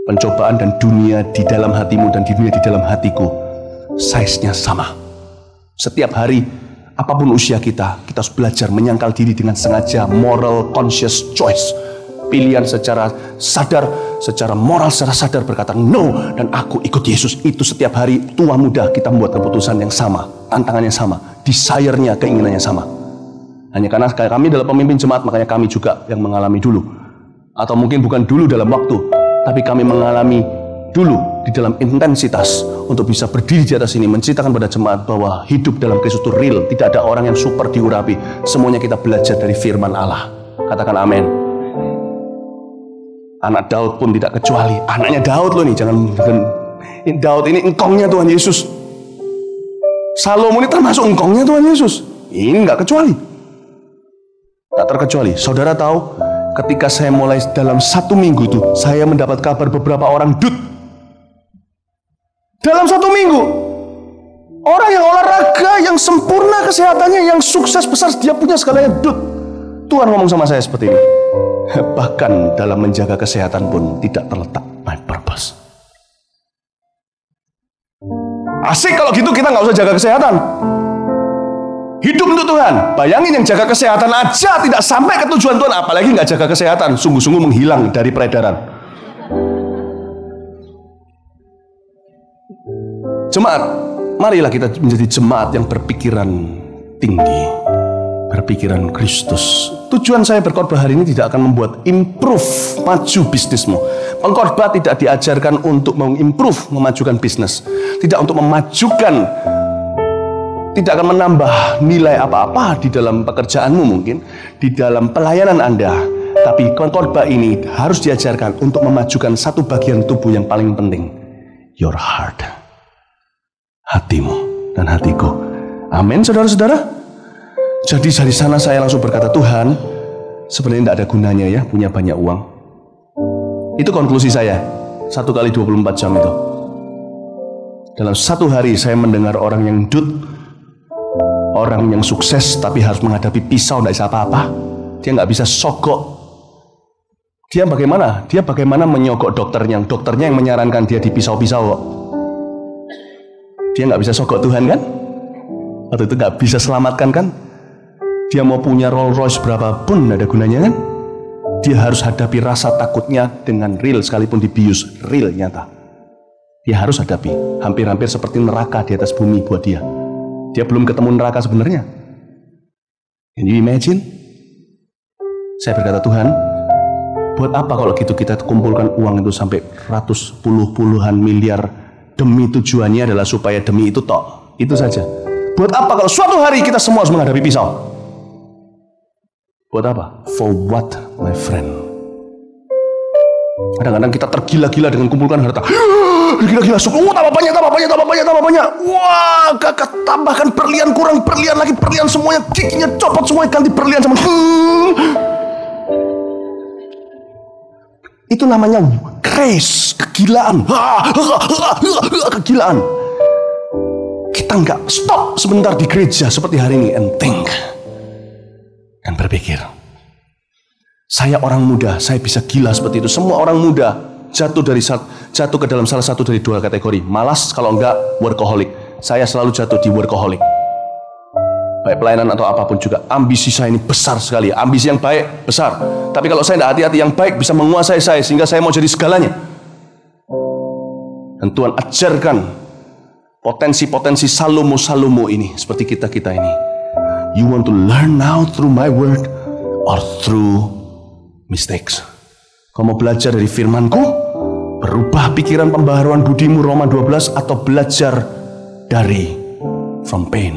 Pencobaan dan dunia di dalam hatimu dan dunia di dalam hatiku, size-nya sama. Setiap hari, apapun usia kita harus belajar menyangkal diri dengan sengaja, moral conscious choice. Pilihan secara sadar, secara moral, secara sadar berkata no, dan aku ikut Yesus. Itu setiap hari, tua muda kita membuat keputusan yang sama, tantangannya sama, desire-nya, keinginannya sama. Hanya karena kami adalah pemimpin jemaat, makanya kami juga yang mengalami dulu. Atau mungkin bukan dulu dalam waktu, tapi kami mengalami dulu di dalam intensitas untuk bisa berdiri di atas ini, menceritakan pada jemaat bahwa hidup dalam Kristus itu real. Tidak ada orang yang super diurapi. Semuanya kita belajar dari firman Allah. Katakan amin. Anak Daud pun tidak kecuali. Anaknya Daud loh nih, jangan Daud ini engkongnya Tuhan Yesus. Salomo ini termasuk engkongnya Tuhan Yesus. Ini nggak kecuali. Tak terkecuali. Saudara tahu, ketika saya mulai dalam 1 minggu itu, saya mendapat kabar beberapa orang dalam 1 minggu. Orang yang olahraga, yang sempurna kesehatannya, yang sukses besar, dia punya segalanya Tuhan ngomong sama saya seperti ini. Bahkan dalam menjaga kesehatan pun tidak terletak my purpose. Asik kalau gitu, kita nggak usah jaga kesehatan. Hidup untuk Tuhan. Bayangin yang jaga kesehatan aja tidak sampai ke tujuan Tuhan, apalagi nggak jaga kesehatan, sungguh-sungguh menghilang dari peredaran. Jemaat, marilah kita menjadi jemaat yang berpikiran tinggi, berpikiran Kristus. Tujuan saya berkhotbah hari ini tidak akan membuat improve, maju bisnismu. Pengkhotbah tidak diajarkan untuk mengimprove, memajukan bisnis. Tidak untuk memajukan, tidak akan menambah nilai apa-apa di dalam pekerjaanmu mungkin, di dalam pelayanan Anda. Tapi pengkhotbah ini harus diajarkan untuk memajukan satu bagian tubuh yang paling penting. Your heart. Hatimu dan hatiku. Amin, saudara-saudara. Jadi dari sana saya langsung berkata, Tuhan, sebenarnya tidak ada gunanya ya punya banyak uang. Itu konklusi saya 1 kali 24 jam itu. Dalam 1 hari saya mendengar orang yang orang yang sukses tapi harus menghadapi pisau, tidak bisa apa-apa. Dia nggak bisa sogok. Dia bagaimana menyogok dokternya yang menyarankan dia dipisau-pisau kok. Dia nggak bisa sogok Tuhan kan? Atau itu nggak bisa selamatkan kan? Dia mau punya Rolls Royce berapapun ada gunanya kan? Dia harus hadapi rasa takutnya dengan real, sekalipun dibius, real nyata. Dia harus hadapi, hampir-hampir seperti neraka di atas bumi buat dia. Dia belum ketemu neraka sebenarnya. Can you imagine? Saya berkata, Tuhan, buat apa kalau gitu kita kumpulkan uang itu sampai puluhan miliar, demi tujuannya adalah supaya demi itu tok. Itu saja. Buat apa kalau suatu hari kita semua harus menghadapi pisau? Buat apa? For what, my friend? Kadang-kadang kita tergila-gila dengan kumpulkan harta. Gila-gila, tambah banyak. Wah, kakak tambahkan berlian, kurang berlian lagi, berlian semuanya, giginya copot semuanya, ganti berlian sama. Itu namanya craze, kegilaan. Kegilaan. Kita nggak stop sebentar di gereja seperti hari ini and think. dan berpikir, saya orang muda, saya bisa gila seperti itu. Semua orang muda jatuh ke dalam salah satu dari dua kategori. Malas, kalau enggak workaholic. Saya selalu jatuh di workaholic. Baik pelayanan atau apapun juga, ambisi saya ini besar sekali. Ambisi yang baik, besar. Tapi kalau saya tidak hati-hati, yang baik bisa menguasai saya sehingga saya mau jadi segalanya. Dan Tuhan ajarkan potensi-potensi Salomo ini seperti kita ini. You want to learn now through my word or through mistakes. Kau mau belajar dari firmanku, berubah pikiran pembaharuan budimu Roma 12, atau belajar dari from pain,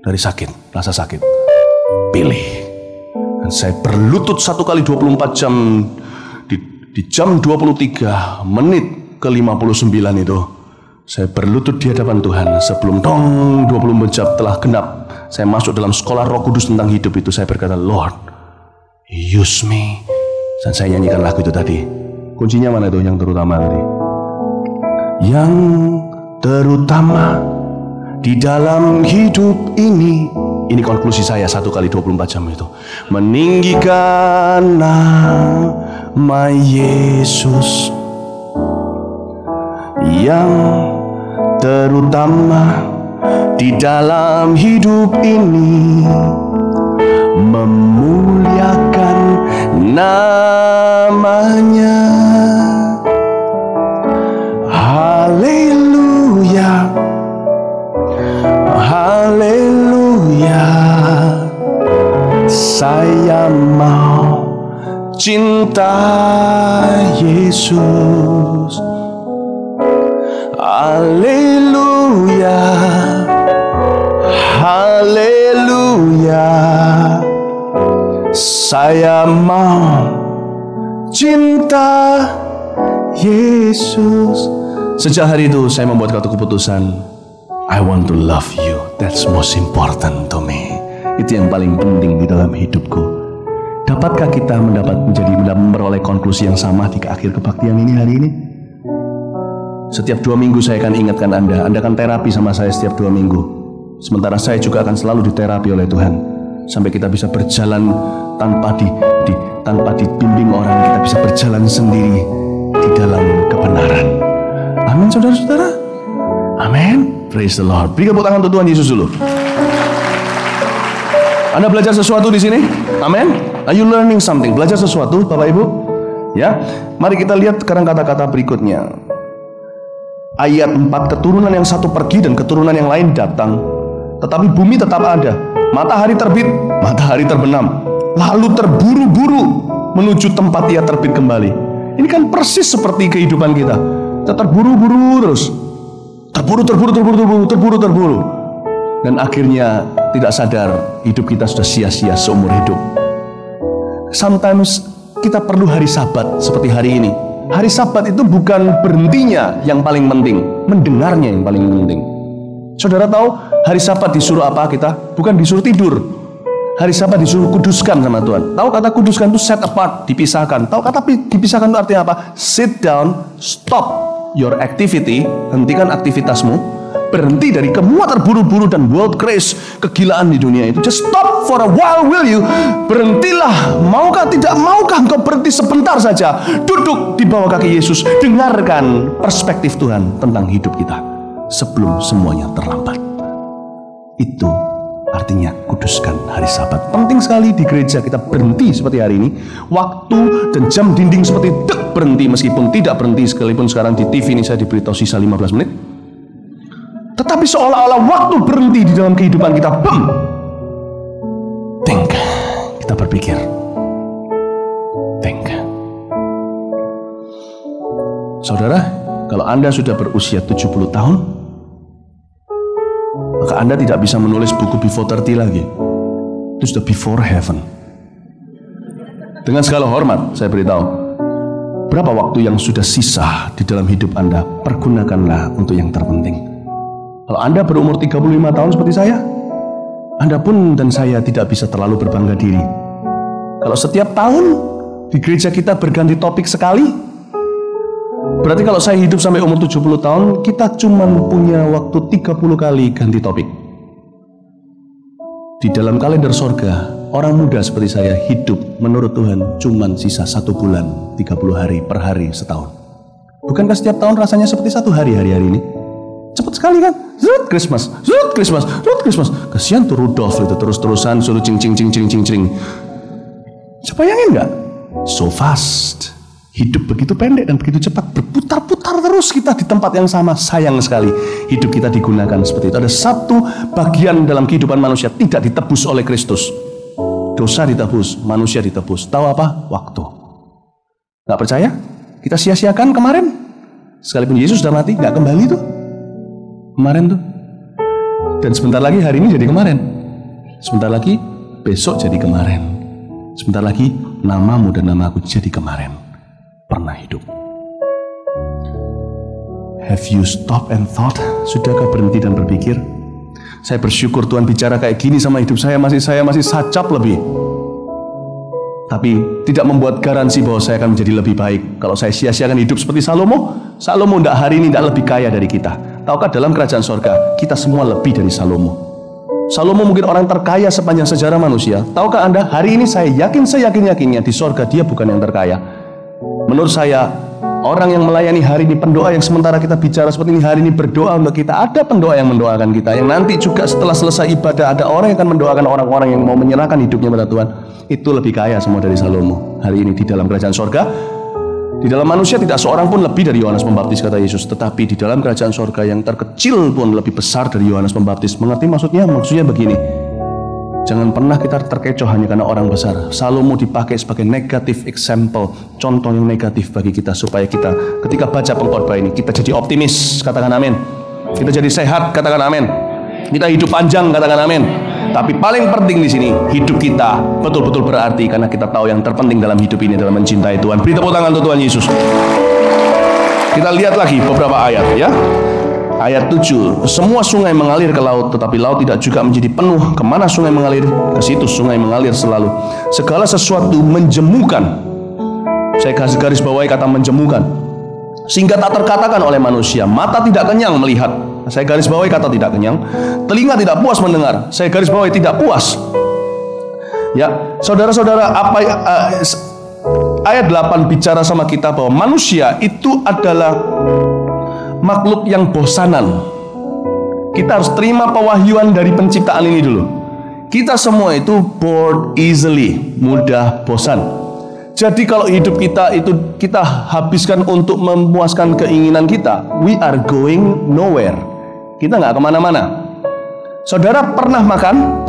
dari sakit, rasa sakit. Pilih. Dan saya berlutut 1 kali 24 jam di jam 23 menit ke 59 itu. Saya berlutut di hadapan Tuhan sebelum 24 jam telah genap. Saya masuk dalam sekolah Roh Kudus tentang hidup itu. Saya berkata, Lord, use me. Dan saya nyanyikan lagu itu tadi. Kuncinya mana itu yang terutama tadi? Yang terutama di dalam hidup ini. Ini konklusi saya 1 kali 24 jam itu. Meninggikan nama Yesus. Yang terutama di dalam hidup ini, memuliakan namanya. Haleluya, haleluya. Saya mau cinta Yesus. Haleluya, haleluya. Saya mau cinta Yesus. Sejak hari itu saya membuat satu keputusan, I want to love you. That's most important to me. Itu yang paling penting di dalam hidupku. Dapatkah kita memperoleh konklusi yang sama di akhir kebaktian ini hari ini? Setiap 2 minggu saya akan ingatkan Anda akan terapi sama saya setiap 2 minggu. Sementara saya juga akan selalu diterapi oleh Tuhan. Sampai kita bisa berjalan tanpa dibimbing orang, kita bisa berjalan sendiri di dalam kebenaran. Amin, saudara-saudara. Amin. Praise the Lord. Beri tepuk tangan untuk Tuhan Yesus dulu. Anda belajar sesuatu di sini? Amin. Are you learning something? Belajar sesuatu, Bapak Ibu? Ya. Mari kita lihat sekarang kata-kata berikutnya. Ayat 4, keturunan yang satu pergi dan keturunan yang lain datang, tetapi bumi tetap ada. Matahari terbit, matahari terbenam, lalu terburu-buru menuju tempat ia terbit kembali. Ini kan persis seperti kehidupan kita. Kita terburu-buru terus, terburu. Dan akhirnya tidak sadar hidup kita sudah sia-sia seumur hidup. Sometimes kita perlu hari Sabat seperti hari ini. Hari Sabat itu bukan berhentinya yang paling penting, mendengarnya yang paling penting. Saudara tahu hari Sabat disuruh apa kita? Bukan disuruh tidur. Hari Sabat disuruh kuduskan sama Tuhan. Tahu kata kuduskan itu set apart, dipisahkan. Tahu kata dipisahkan itu artinya apa? Sit down, stop your activity, hentikan aktivitasmu. Berhenti dari semua terburu-buru dan world craze, kegilaan di dunia itu. Just stop for a while, will you? Berhentilah. Maukah tidak maukah engkau berhenti sebentar saja? Duduk di bawah kaki Yesus. Dengarkan perspektif Tuhan tentang hidup kita sebelum semuanya terlambat. Itu artinya kuduskan hari Sabat. Penting sekali di gereja kita berhenti seperti hari ini. Waktu dan jam dinding seperti berhenti, meskipun tidak berhenti. Sekalipun sekarang di TV ini saya diberitahu sisa 15 menit. Tetapi seolah-olah waktu berhenti di dalam kehidupan kita. Think. Kita berpikir. Think. Saudara, kalau Anda sudah berusia 70 tahun, maka Anda tidak bisa menulis buku Before 30 lagi. Itu sudah before heaven. Dengan segala hormat, saya beritahu, berapa waktu yang sudah sisa di dalam hidup Anda, pergunakanlah untuk yang terpenting. Kalau Anda berumur 35 tahun seperti saya, Anda pun dan saya tidak bisa terlalu berbangga diri. Kalau setiap tahun di gereja kita berganti topik sekali, berarti kalau saya hidup sampai umur 70 tahun, kita cuma punya waktu 30 kali ganti topik. Di dalam kalender sorga, orang muda seperti saya hidup menurut Tuhan cuman sisa 1 bulan, 30 hari per hari setahun. Bukankah setiap tahun rasanya seperti 1 hari hari ini? Cepat sekali kan? Zut Christmas, zut Christmas, zut Christmas. Kasihan tuh Rudolf itu terus-terusan suruh cing. Bayangin nggak? So fast. Hidup begitu pendek dan begitu cepat, berputar-putar terus kita di tempat yang sama. Sayang sekali hidup kita digunakan seperti itu. Ada satu bagian dalam kehidupan manusia tidak ditebus oleh Kristus. Dosa ditebus, manusia ditebus. Tahu apa? Waktu. Gak percaya? Kita sia-siakan kemarin. Sekalipun Yesus sudah mati, gak kembali tuh. Kemarin tuh. Dan sebentar lagi hari ini jadi kemarin. Sebentar lagi besok jadi kemarin. Sebentar lagi namamu dan namaku jadi kemarin. Pernah hidup. Have you stopped and thought? Sudahkah berhenti dan berpikir? Saya bersyukur Tuhan bicara kayak gini sama hidup saya masih sacap lebih. Tapi tidak membuat garansi bahwa saya akan menjadi lebih baik. Kalau saya sia-siakan hidup seperti Salomo tidak hari ini tidak lebih kaya dari kita. Tahukah dalam kerajaan sorga kita semua lebih dari Salomo? Salomo mungkin orang terkaya sepanjang sejarah manusia. Tahukah Anda, hari ini saya yakin-yakinnya di sorga dia bukan yang terkaya. Menurut saya, orang yang melayani hari ini, pendoa yang sementara kita bicara seperti ini hari ini berdoa untuk kita, ada pendoa yang mendoakan kita, yang nanti juga setelah selesai ibadah ada orang yang akan mendoakan orang-orang yang mau menyerahkan hidupnya pada Tuhan. Itu lebih kaya semua dari Salomo hari ini di dalam kerajaan sorga. Di dalam manusia tidak seorang pun lebih dari Yohanes Pembaptis, kata Yesus. Tetapi di dalam kerajaan sorga yang terkecil pun lebih besar dari Yohanes Pembaptis. Mengerti maksudnya? Maksudnya begini, jangan pernah kita terkecoh hanya karena orang besar. Salomo dipakai sebagai negatif example, contoh yang negatif bagi kita, supaya kita ketika baca pengkhotbah ini kita jadi optimis, katakan amin. Kita jadi sehat, katakan amin. Kita hidup panjang, katakan amin. Tapi paling penting di sini, hidup kita betul-betul berarti karena kita tahu yang terpenting dalam hidup ini adalah mencintai Tuhan. Beri tepuk tangan untuk Tuhan Yesus. Kita lihat lagi beberapa ayat ya. Ayat 7, semua sungai mengalir ke laut, tetapi laut tidak juga menjadi penuh. Kemana sungai mengalir? Ke situ sungai mengalir selalu. Segala sesuatu menjemukan. Saya garis bawahi kata menjemukan, sehingga tak terkatakan oleh manusia. Mata tidak kenyang melihat. Saya garis bawahi kata tidak kenyang. Telinga tidak puas mendengar. Saya garis bawahi tidak puas. Ya, saudara-saudara, ayat 8 bicara sama kita bahwa manusia itu adalah makhluk yang bosanan. Kita harus terima pewahyuan dari penciptaan ini dulu. Kita semua itu bored easily, mudah bosan. Jadi kalau hidup kita itu kita habiskan untuk memuaskan keinginan kita, we are going nowhere. Kita nggak kemana-mana. Saudara pernah makan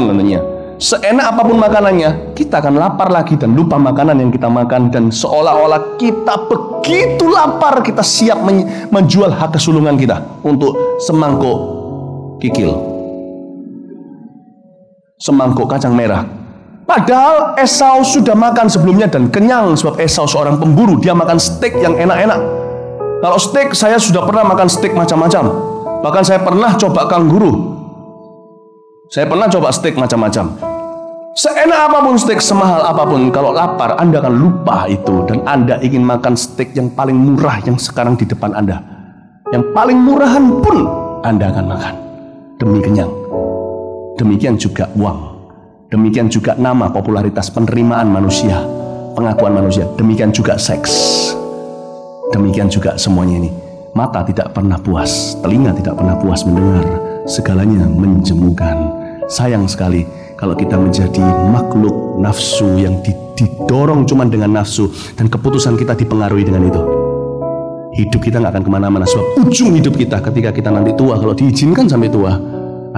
tentunya. Seenak apapun makanannya, kita akan lapar lagi dan lupa makanan yang kita makan, dan seolah-olah kita begitu lapar kita siap menjual hak kesulungan kita untuk semangkuk kikil, semangkuk kacang merah. Padahal Esau sudah makan sebelumnya dan kenyang, sebab Esau seorang pemburu. Dia makan steak yang enak-enak. Kalau steak, saya sudah pernah makan steak macam-macam. Bahkan saya pernah coba kanguru. Saya pernah coba steak macam-macam. Seenak apapun steak, semahal apapun, kalau lapar Anda akan lupa itu, dan Anda ingin makan steak yang paling murah yang sekarang di depan Anda. Yang paling murahan pun Anda akan makan demi kenyang. Demikian juga uang. Demikian juga nama, popularitas, penerimaan manusia, pengakuan manusia. Demikian juga seks. Demikian juga semuanya ini. Mata tidak pernah puas, telinga tidak pernah puas mendengar, segalanya menjemukan. Sayang sekali kalau kita menjadi makhluk nafsu yang didorong cuma dengan nafsu, dan keputusan kita dipengaruhi dengan itu. Hidup kita nggak akan kemana-mana, sebab ujung hidup kita ketika kita nanti tua, kalau diizinkan sampai tua,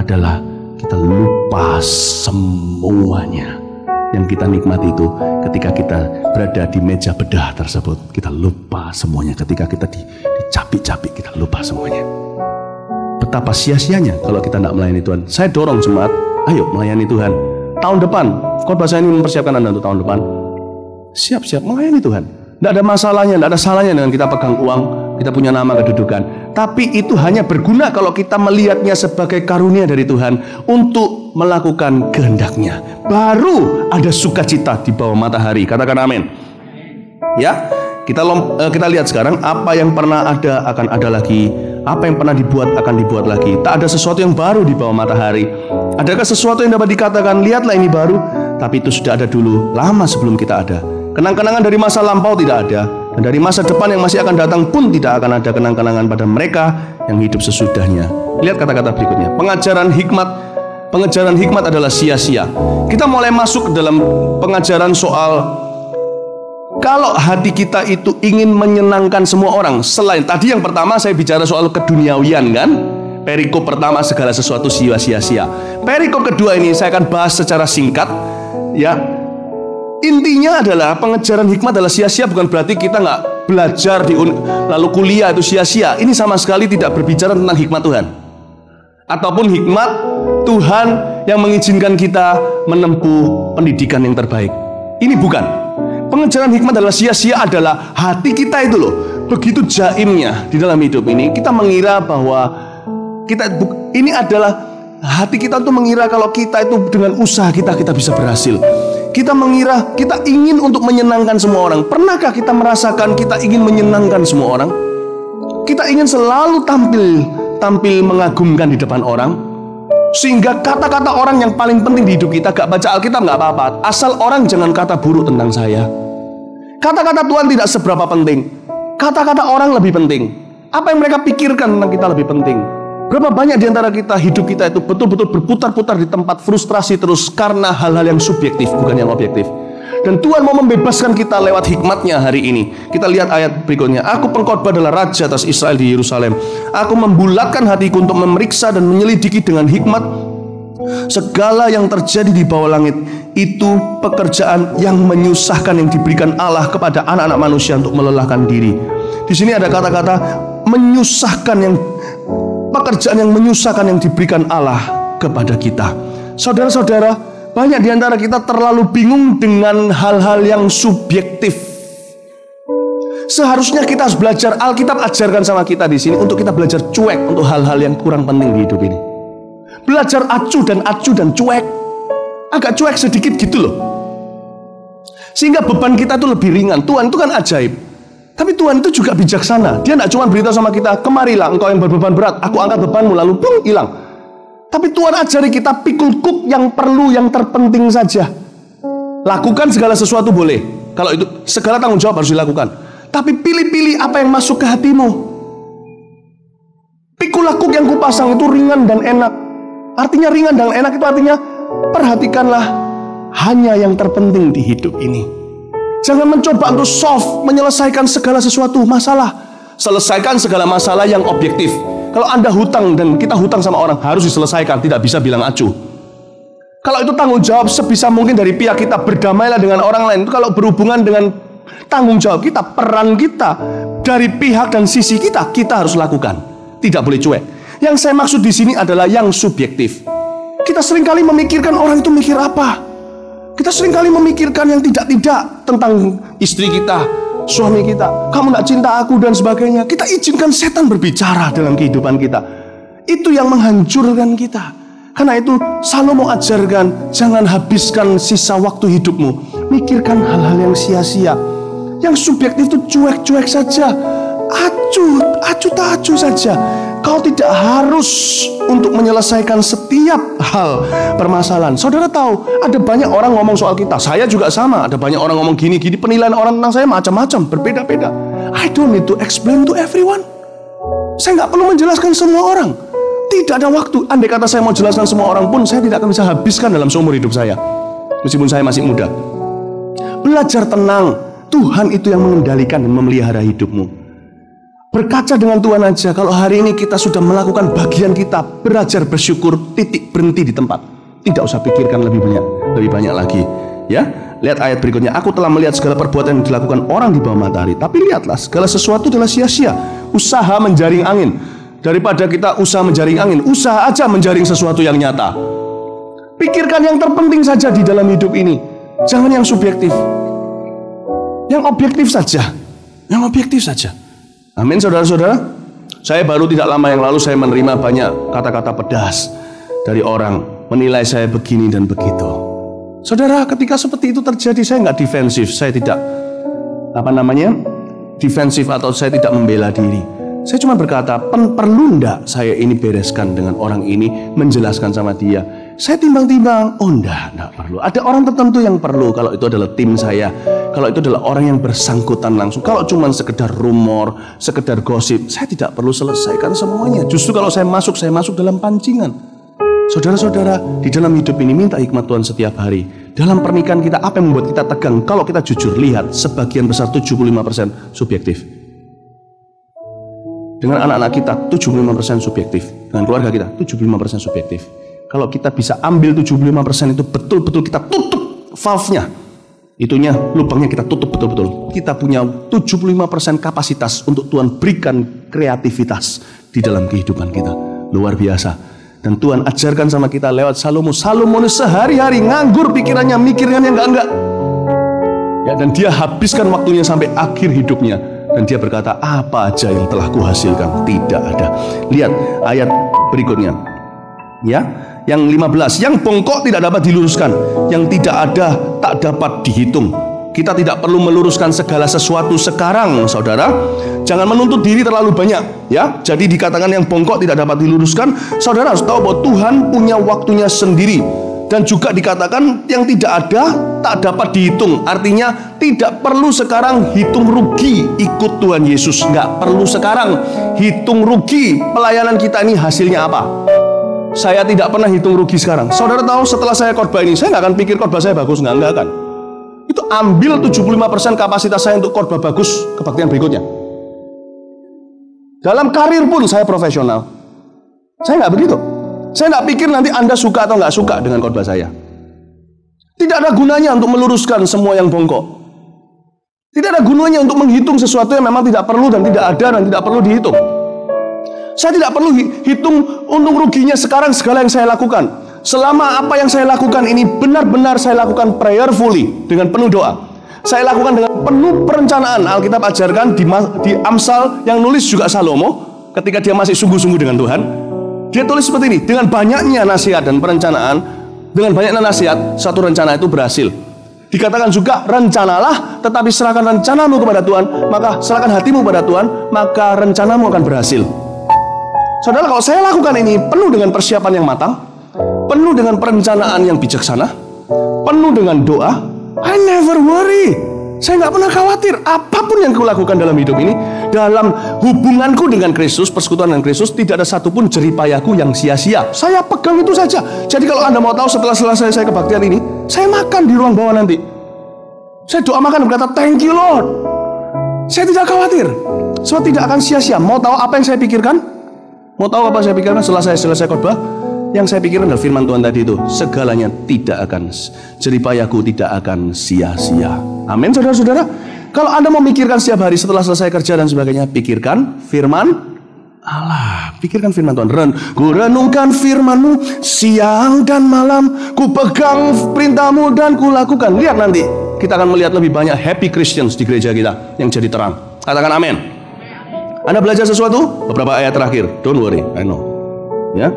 adalah kita lupa semuanya yang kita nikmati itu ketika kita berada di meja bedah tersebut. Kita lupa semuanya ketika kita dicapik-capik, kita lupa semuanya. Betapa sia-sianya kalau kita tidak melayani Tuhan. Saya dorong jemaat, ayo melayani Tuhan. Tahun depan, khotbah saya ini mempersiapkan Anda untuk tahun depan. Siap-siap melayani Tuhan. Tidak ada masalahnya, tidak ada salahnya dengan kita pegang uang, kita punya nama, kedudukan. Tapi itu hanya berguna kalau kita melihatnya sebagai karunia dari Tuhan untuk melakukan kehendaknya. Baru ada sukacita di bawah matahari. Katakan amin. Ya, kita lihat sekarang apa yang pernah ada akan ada lagi, Apa yang pernah dibuat akan dibuat lagi. Tak ada sesuatu yang baru di bawah matahari. Adakah sesuatu yang dapat dikatakan, lihatlah ini baru, tapi itu sudah ada dulu, lama sebelum kita ada. Kenang-kenangan dari masa lampau tidak ada, dan dari masa depan yang masih akan datang pun tidak akan ada kenang-kenangan pada mereka yang hidup sesudahnya. Lihat kata-kata berikutnya. Pengajaran hikmat adalah sia-sia. Kita mulai masuk ke dalam pengajaran soal kalau hati kita itu ingin menyenangkan semua orang. Selain tadi yang pertama saya bicara soal keduniawian kan, perikop pertama segala sesuatu sia-sia. Perikop kedua ini saya akan bahas secara singkat. Ya, intinya adalah pengejaran hikmat adalah sia-sia. Bukan berarti kita nggak belajar lalu kuliah itu sia-sia. Ini sama sekali tidak berbicara tentang hikmat Tuhan, ataupun hikmat Tuhan yang mengizinkan kita menempuh pendidikan yang terbaik. Ini bukan. Pengejaran hikmat adalah sia-sia adalah hati kita itu loh, begitu jaimnya di dalam hidup ini. Kita mengira bahwa ini adalah hati kita untuk mengira kalau kita itu dengan usaha kita bisa berhasil. Kita mengira kita ingin untuk menyenangkan semua orang. Pernahkah kita merasakan kita ingin menyenangkan semua orang? Kita ingin selalu tampil mengagumkan di depan orang, sehingga kata-kata orang yang paling penting di hidup kita, gak baca Alkitab gak apa-apa, asal orang jangan kata buruk tentang saya. Kata-kata Tuhan tidak seberapa penting, kata-kata orang lebih penting. Apa yang mereka pikirkan tentang kita lebih penting. Berapa banyak di antara kita, hidup kita itu betul-betul berputar-putar di tempat frustrasi terus karena hal-hal yang subjektif, bukan yang objektif. Dan Tuhan mau membebaskan kita lewat hikmatnya hari ini. Kita lihat ayat berikutnya. Aku pengkhotbah adalah raja atas Israel di Yerusalem. Aku membulatkan hatiku untuk memeriksa dan menyelidiki dengan hikmat segala yang terjadi di bawah langit. Itu pekerjaan yang menyusahkan yang diberikan Allah kepada anak-anak manusia untuk melelahkan diri. Di sini ada kata-kata menyusahkan, yang pekerjaan yang menyusahkan yang diberikan Allah kepada kita. Saudara-saudara, banyak di antara kita terlalu bingung dengan hal-hal yang subjektif. Seharusnya kita harus belajar, Alkitab ajarkan sama kita di sini untuk kita belajar cuek untuk hal-hal yang kurang penting di hidup ini. Belajar acuh dan cuek. Agak cuek sedikit gitu loh. Sehingga beban kita itu lebih ringan. Tuhan itu kan ajaib. Tapi Tuhan itu juga bijaksana. Dia tidak cuma beritahu sama kita, kemarilah engkau yang berbeban berat, aku angkat bebanmu, lalu boom, hilang. Tapi Tuhan ajari kita pikul kuk yang perlu, yang terpenting saja. Lakukan segala sesuatu boleh. Kalau itu segala tanggung jawab harus dilakukan. Tapi pilih-pilih apa yang masuk ke hatimu. Pikul kuk yang kupasang itu ringan dan enak. Artinya ringan dan enak itu artinya perhatikanlah hanya yang terpenting di hidup ini. Jangan mencoba untuk menyelesaikan segala sesuatu masalah. Selesaikan segala masalah yang objektif. Kalau Anda hutang dan kita hutang sama orang, harus diselesaikan, tidak bisa bilang acuh. Kalau itu tanggung jawab sebisa mungkin dari pihak kita, berdamailah dengan orang lain. Itu kalau berhubungan dengan tanggung jawab kita, peran kita dari pihak dan sisi kita harus lakukan. Tidak boleh cuek. Yang saya maksud di sini adalah yang subjektif. Kita seringkali memikirkan orang itu mikir apa. Kita seringkali memikirkan yang tidak-tidak tentang istri kita, suami kita. Kamu tidak cinta aku dan sebagainya. Kita izinkan setan berbicara dalam kehidupan kita. Itu yang menghancurkan kita. Karena itu Salomo ajarkan, jangan habiskan sisa waktu hidupmu mikirkan hal-hal yang sia-sia. Yang subjektif itu cuek-cuek saja. Acuh saja. Kau tidak harus untuk menyelesaikan setiap hal permasalahan. Saudara tahu, ada banyak orang ngomong soal kita. Saya juga sama. Ada banyak orang ngomong gini. Penilaian orang tentang saya macam-macam, berbeda-beda. I don't need to explain to everyone. Saya nggak perlu menjelaskan semua orang. Tidak ada waktu. Andai kata saya mau jelaskan semua orang pun, saya tidak akan bisa habiskan dalam seumur hidup saya. Meskipun saya masih muda. Belajar tenang. Tuhan itu yang mengendalikan dan memelihara hidupmu. Berkaca dengan Tuhan aja. Kalau hari ini kita sudah melakukan bagian kita, belajar bersyukur, titik berhenti di tempat. Tidak usah pikirkan lebih banyak lagi. Ya, lihat ayat berikutnya. Aku telah melihat segala perbuatan yang dilakukan orang di bawah matahari. Tapi lihatlah, segala sesuatu adalah sia-sia. Usaha menjaring angin. Daripada kita usaha menjaring angin, usaha aja menjaring sesuatu yang nyata. Pikirkan yang terpenting saja di dalam hidup ini. Jangan yang subjektif. Yang objektif saja. Yang objektif saja. Amin, saudara-saudara. Saya baru tidak lama yang lalu saya menerima banyak kata-kata pedas dari orang menilai saya begini dan begitu. Saudara, ketika seperti itu terjadi, saya nggak defensif, saya tidak defensif atau saya tidak membela diri. Saya cuma berkata, perlu enggak saya ini bereskan dengan orang ini, menjelaskan sama dia. Saya timbang-timbang, oh enggak perlu. Ada orang tertentu yang perlu, kalau itu adalah tim saya, kalau itu adalah orang yang bersangkutan langsung. Kalau cuma sekedar rumor, sekedar gosip, saya tidak perlu selesaikan semuanya. Justru kalau saya masuk dalam pancingan. Saudara-saudara, di dalam hidup ini minta hikmat Tuhan setiap hari. Dalam pernikahan kita, apa yang membuat kita tegang? Kalau kita jujur, lihat, sebagian besar 75% subjektif. Dengan anak-anak kita 75% subjektif. Dengan keluarga kita 75% subjektif. Kalau kita bisa ambil 75% itu betul-betul kita tutup valve-nya. Itunya, lubangnya kita tutup betul-betul. Kita punya 75% kapasitas untuk Tuhan berikan kreativitas di dalam kehidupan kita. Luar biasa. Dan Tuhan ajarkan sama kita lewat Salomo. Salomo sehari-hari nganggur pikirannya, mikirnya enggak. Ya, dan dia habiskan waktunya sampai akhir hidupnya. Dan dia berkata, apa aja yang telah kuhasilkan? Tidak ada. Lihat ayat berikutnya. Ya, yang 15. Yang bongkok tidak dapat diluruskan. Yang tidak ada tak dapat dihitung. Kita tidak perlu meluruskan segala sesuatu sekarang, saudara. Jangan menuntut diri terlalu banyak. Ya, jadi dikatakan yang bongkok tidak dapat diluruskan. Saudara harus tahu bahwa Tuhan punya waktunya sendiri. Dan juga dikatakan yang tidak ada tak dapat dihitung. Artinya tidak perlu sekarang hitung rugi ikut Tuhan Yesus. Nggak perlu sekarang hitung rugi pelayanan kita ini hasilnya apa. Saya tidak pernah hitung rugi sekarang. Saudara tahu setelah saya khotbah ini, saya nggak akan pikir khotbah saya bagus. Nggak akan. Itu ambil 75% kapasitas saya untuk khotbah bagus kebaktian berikutnya. Dalam karir pun saya profesional. Saya nggak begitu. Saya nggak pikir nanti Anda suka atau nggak suka dengan khotbah saya. Tidak ada gunanya untuk meluruskan semua yang bongkok. Tidak ada gunanya untuk menghitung sesuatu yang memang tidak perlu dan tidak ada dan tidak perlu dihitung. Saya tidak perlu hitung untung ruginya sekarang segala yang saya lakukan. Selama apa yang saya lakukan ini benar-benar saya lakukan prayerfully, dengan penuh doa. Saya lakukan dengan penuh perencanaan. Alkitab ajarkan di Amsal yang nulis juga Salomo ketika dia masih sungguh-sungguh dengan Tuhan. Dia tulis seperti ini, dengan banyaknya nasihat dan perencanaan, dengan banyaknya nasihat, satu rencana itu berhasil. Dikatakan juga, rencanalah, tetapi serahkan rencanamu kepada Tuhan, maka serahkan hatimu kepada Tuhan, maka rencanamu akan berhasil. Saudara, kalau saya lakukan ini penuh dengan persiapan yang matang, penuh dengan perencanaan yang bijaksana, penuh dengan doa, I never worry. Saya nggak pernah khawatir apapun yang kulakukan dalam hidup ini. Dalam hubunganku dengan Kristus, persekutuan dengan Kristus, tidak ada satupun jeripayaku yang sia-sia. Saya pegang itu saja. Jadi kalau Anda mau tahu setelah selesai saya kebaktian ini, saya makan di ruang bawah nanti. Saya doa makan dan berkata, thank you Lord. Saya tidak khawatir. Sebab tidak akan sia-sia. Mau tahu apa yang saya pikirkan? Mau tahu apa yang saya pikirkan setelah saya selesai khotbah? Yang saya pikirkan adalah firman Tuhan tadi itu. Segalanya tidak akan, jeripayaku tidak akan sia-sia. Amin, saudara-saudara. Kalau Anda mau memikirkan setiap hari setelah selesai kerja dan sebagainya, pikirkan firman Allah. Pikirkan firman Tuhan. Ku renungkan firman-Mu siang dan malam. Ku pegang perintah-Mu dan ku lakukan. Lihat nanti, kita akan melihat lebih banyak happy Christians di gereja kita yang jadi terang. Katakan amin. Anda belajar sesuatu? Beberapa ayat terakhir. Don't worry, I know. Ya.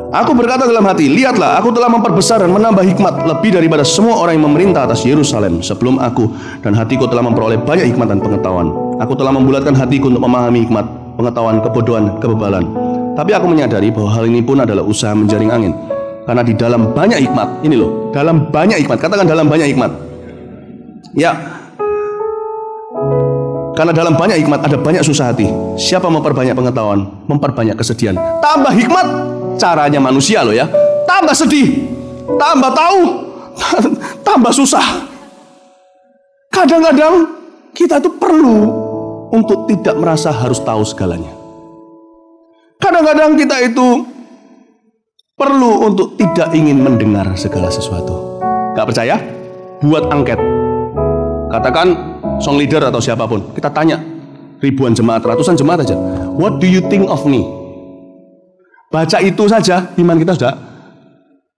Aku berkata dalam hati, lihatlah, aku telah memperbesar dan menambah hikmat lebih daripada semua orang yang memerintah atas Yerusalem sebelum aku, dan hatiku telah memperoleh banyak hikmat dan pengetahuan. Aku telah membulatkan hatiku untuk memahami hikmat, pengetahuan, kebodohan, kebebalan. Tapi aku menyadari bahwa hal ini pun adalah usaha menjaring angin. Karena di dalam banyak hikmat, ini loh, dalam banyak hikmat, katakan dalam banyak hikmat. Ya. Karena dalam banyak hikmat ada banyak susah hati. Siapa memperbanyak pengetahuan, memperbanyak kesedihan. Tambah hikmat, caranya manusia loh ya. Tambah sedih, tambah tahu, tambah susah. Kadang-kadang kita itu perlu untuk tidak merasa harus tahu segalanya. Kadang-kadang kita itu perlu untuk tidak ingin mendengar segala sesuatu. Gak percaya? Buat angket. Katakan song leader atau siapapun, kita tanya ribuan jemaat, ratusan jemaat aja, what do you think of me? Baca itu saja, iman kita sudah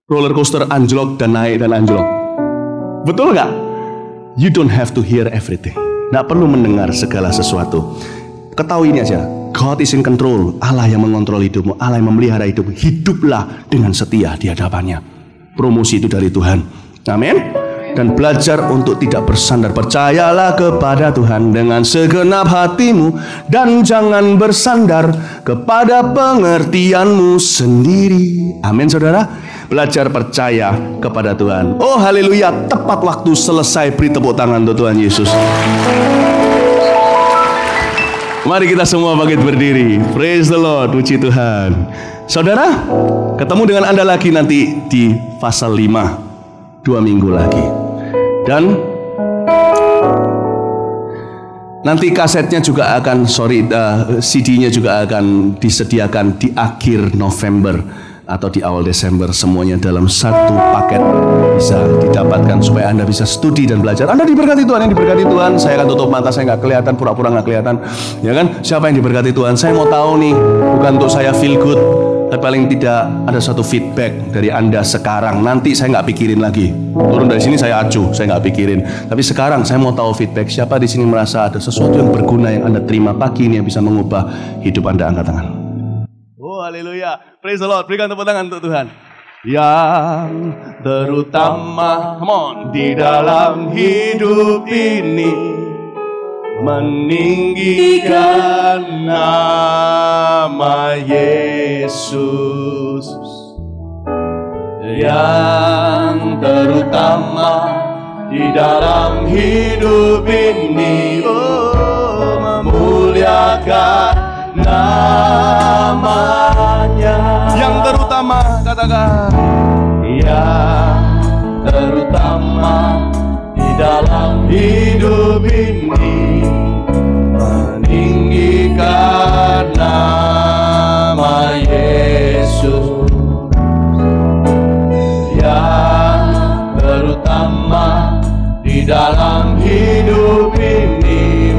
roller coaster, anjlok dan naik dan anjlok. Betul nggak? You don't have to hear everything. Nggak perlu mendengar segala sesuatu. Ketahui ini aja, God is in control. Allah yang mengontrol hidupmu, Allah yang memelihara hidupmu. Hiduplah dengan setia di hadapannya. Promosi itu dari Tuhan. Amin. dan belajar untuk tidak bersandar. Percayalah kepada Tuhan dengan segenap hatimu dan jangan bersandar kepada pengertianmu sendiri. Amin saudara. Belajar percaya kepada Tuhan. Oh haleluya, tepat waktu selesai, beri tepuk tangan untuk Tuhan Yesus. Mari kita semua bangkit berdiri. Praise the Lord, puji Tuhan. Saudara, ketemu dengan Anda lagi nanti di pasal 5 2 minggu lagi. Dan nanti kasetnya juga akan, CD-nya juga akan disediakan di akhir November atau di awal Desember, semuanya dalam satu paket bisa didapatkan supaya Anda bisa studi dan belajar. Anda diberkati Tuhan, yang diberkati Tuhan. Saya akan tutup mata, saya nggak kelihatan, pura-pura nggak kelihatan, ya kan? Siapa yang diberkati Tuhan? Saya mau tahu nih, bukan untuk saya feel good, tapi paling tidak ada satu feedback dari Anda sekarang. Nanti saya nggak pikirin lagi. Turun dari sini saya acuh, saya nggak pikirin. Tapi sekarang saya mau tahu feedback. Siapa di sini merasa ada sesuatu yang berguna yang Anda terima pagi ini yang bisa mengubah hidup Anda? Angkat tangan. Oh haleluya, praise the Lord. Berikan tepuk tangan untuk Tuhan. Yang terutama, come on, di dalam hidup ini meninggikan nama Yesus. Yang terutama di dalam hidup ini, oh, memuliakan namanya. Yang terutama, katakan. Yang terutama di dalam hidup ini meninggikan nama Yesus. Yang terutama di dalam hidup ini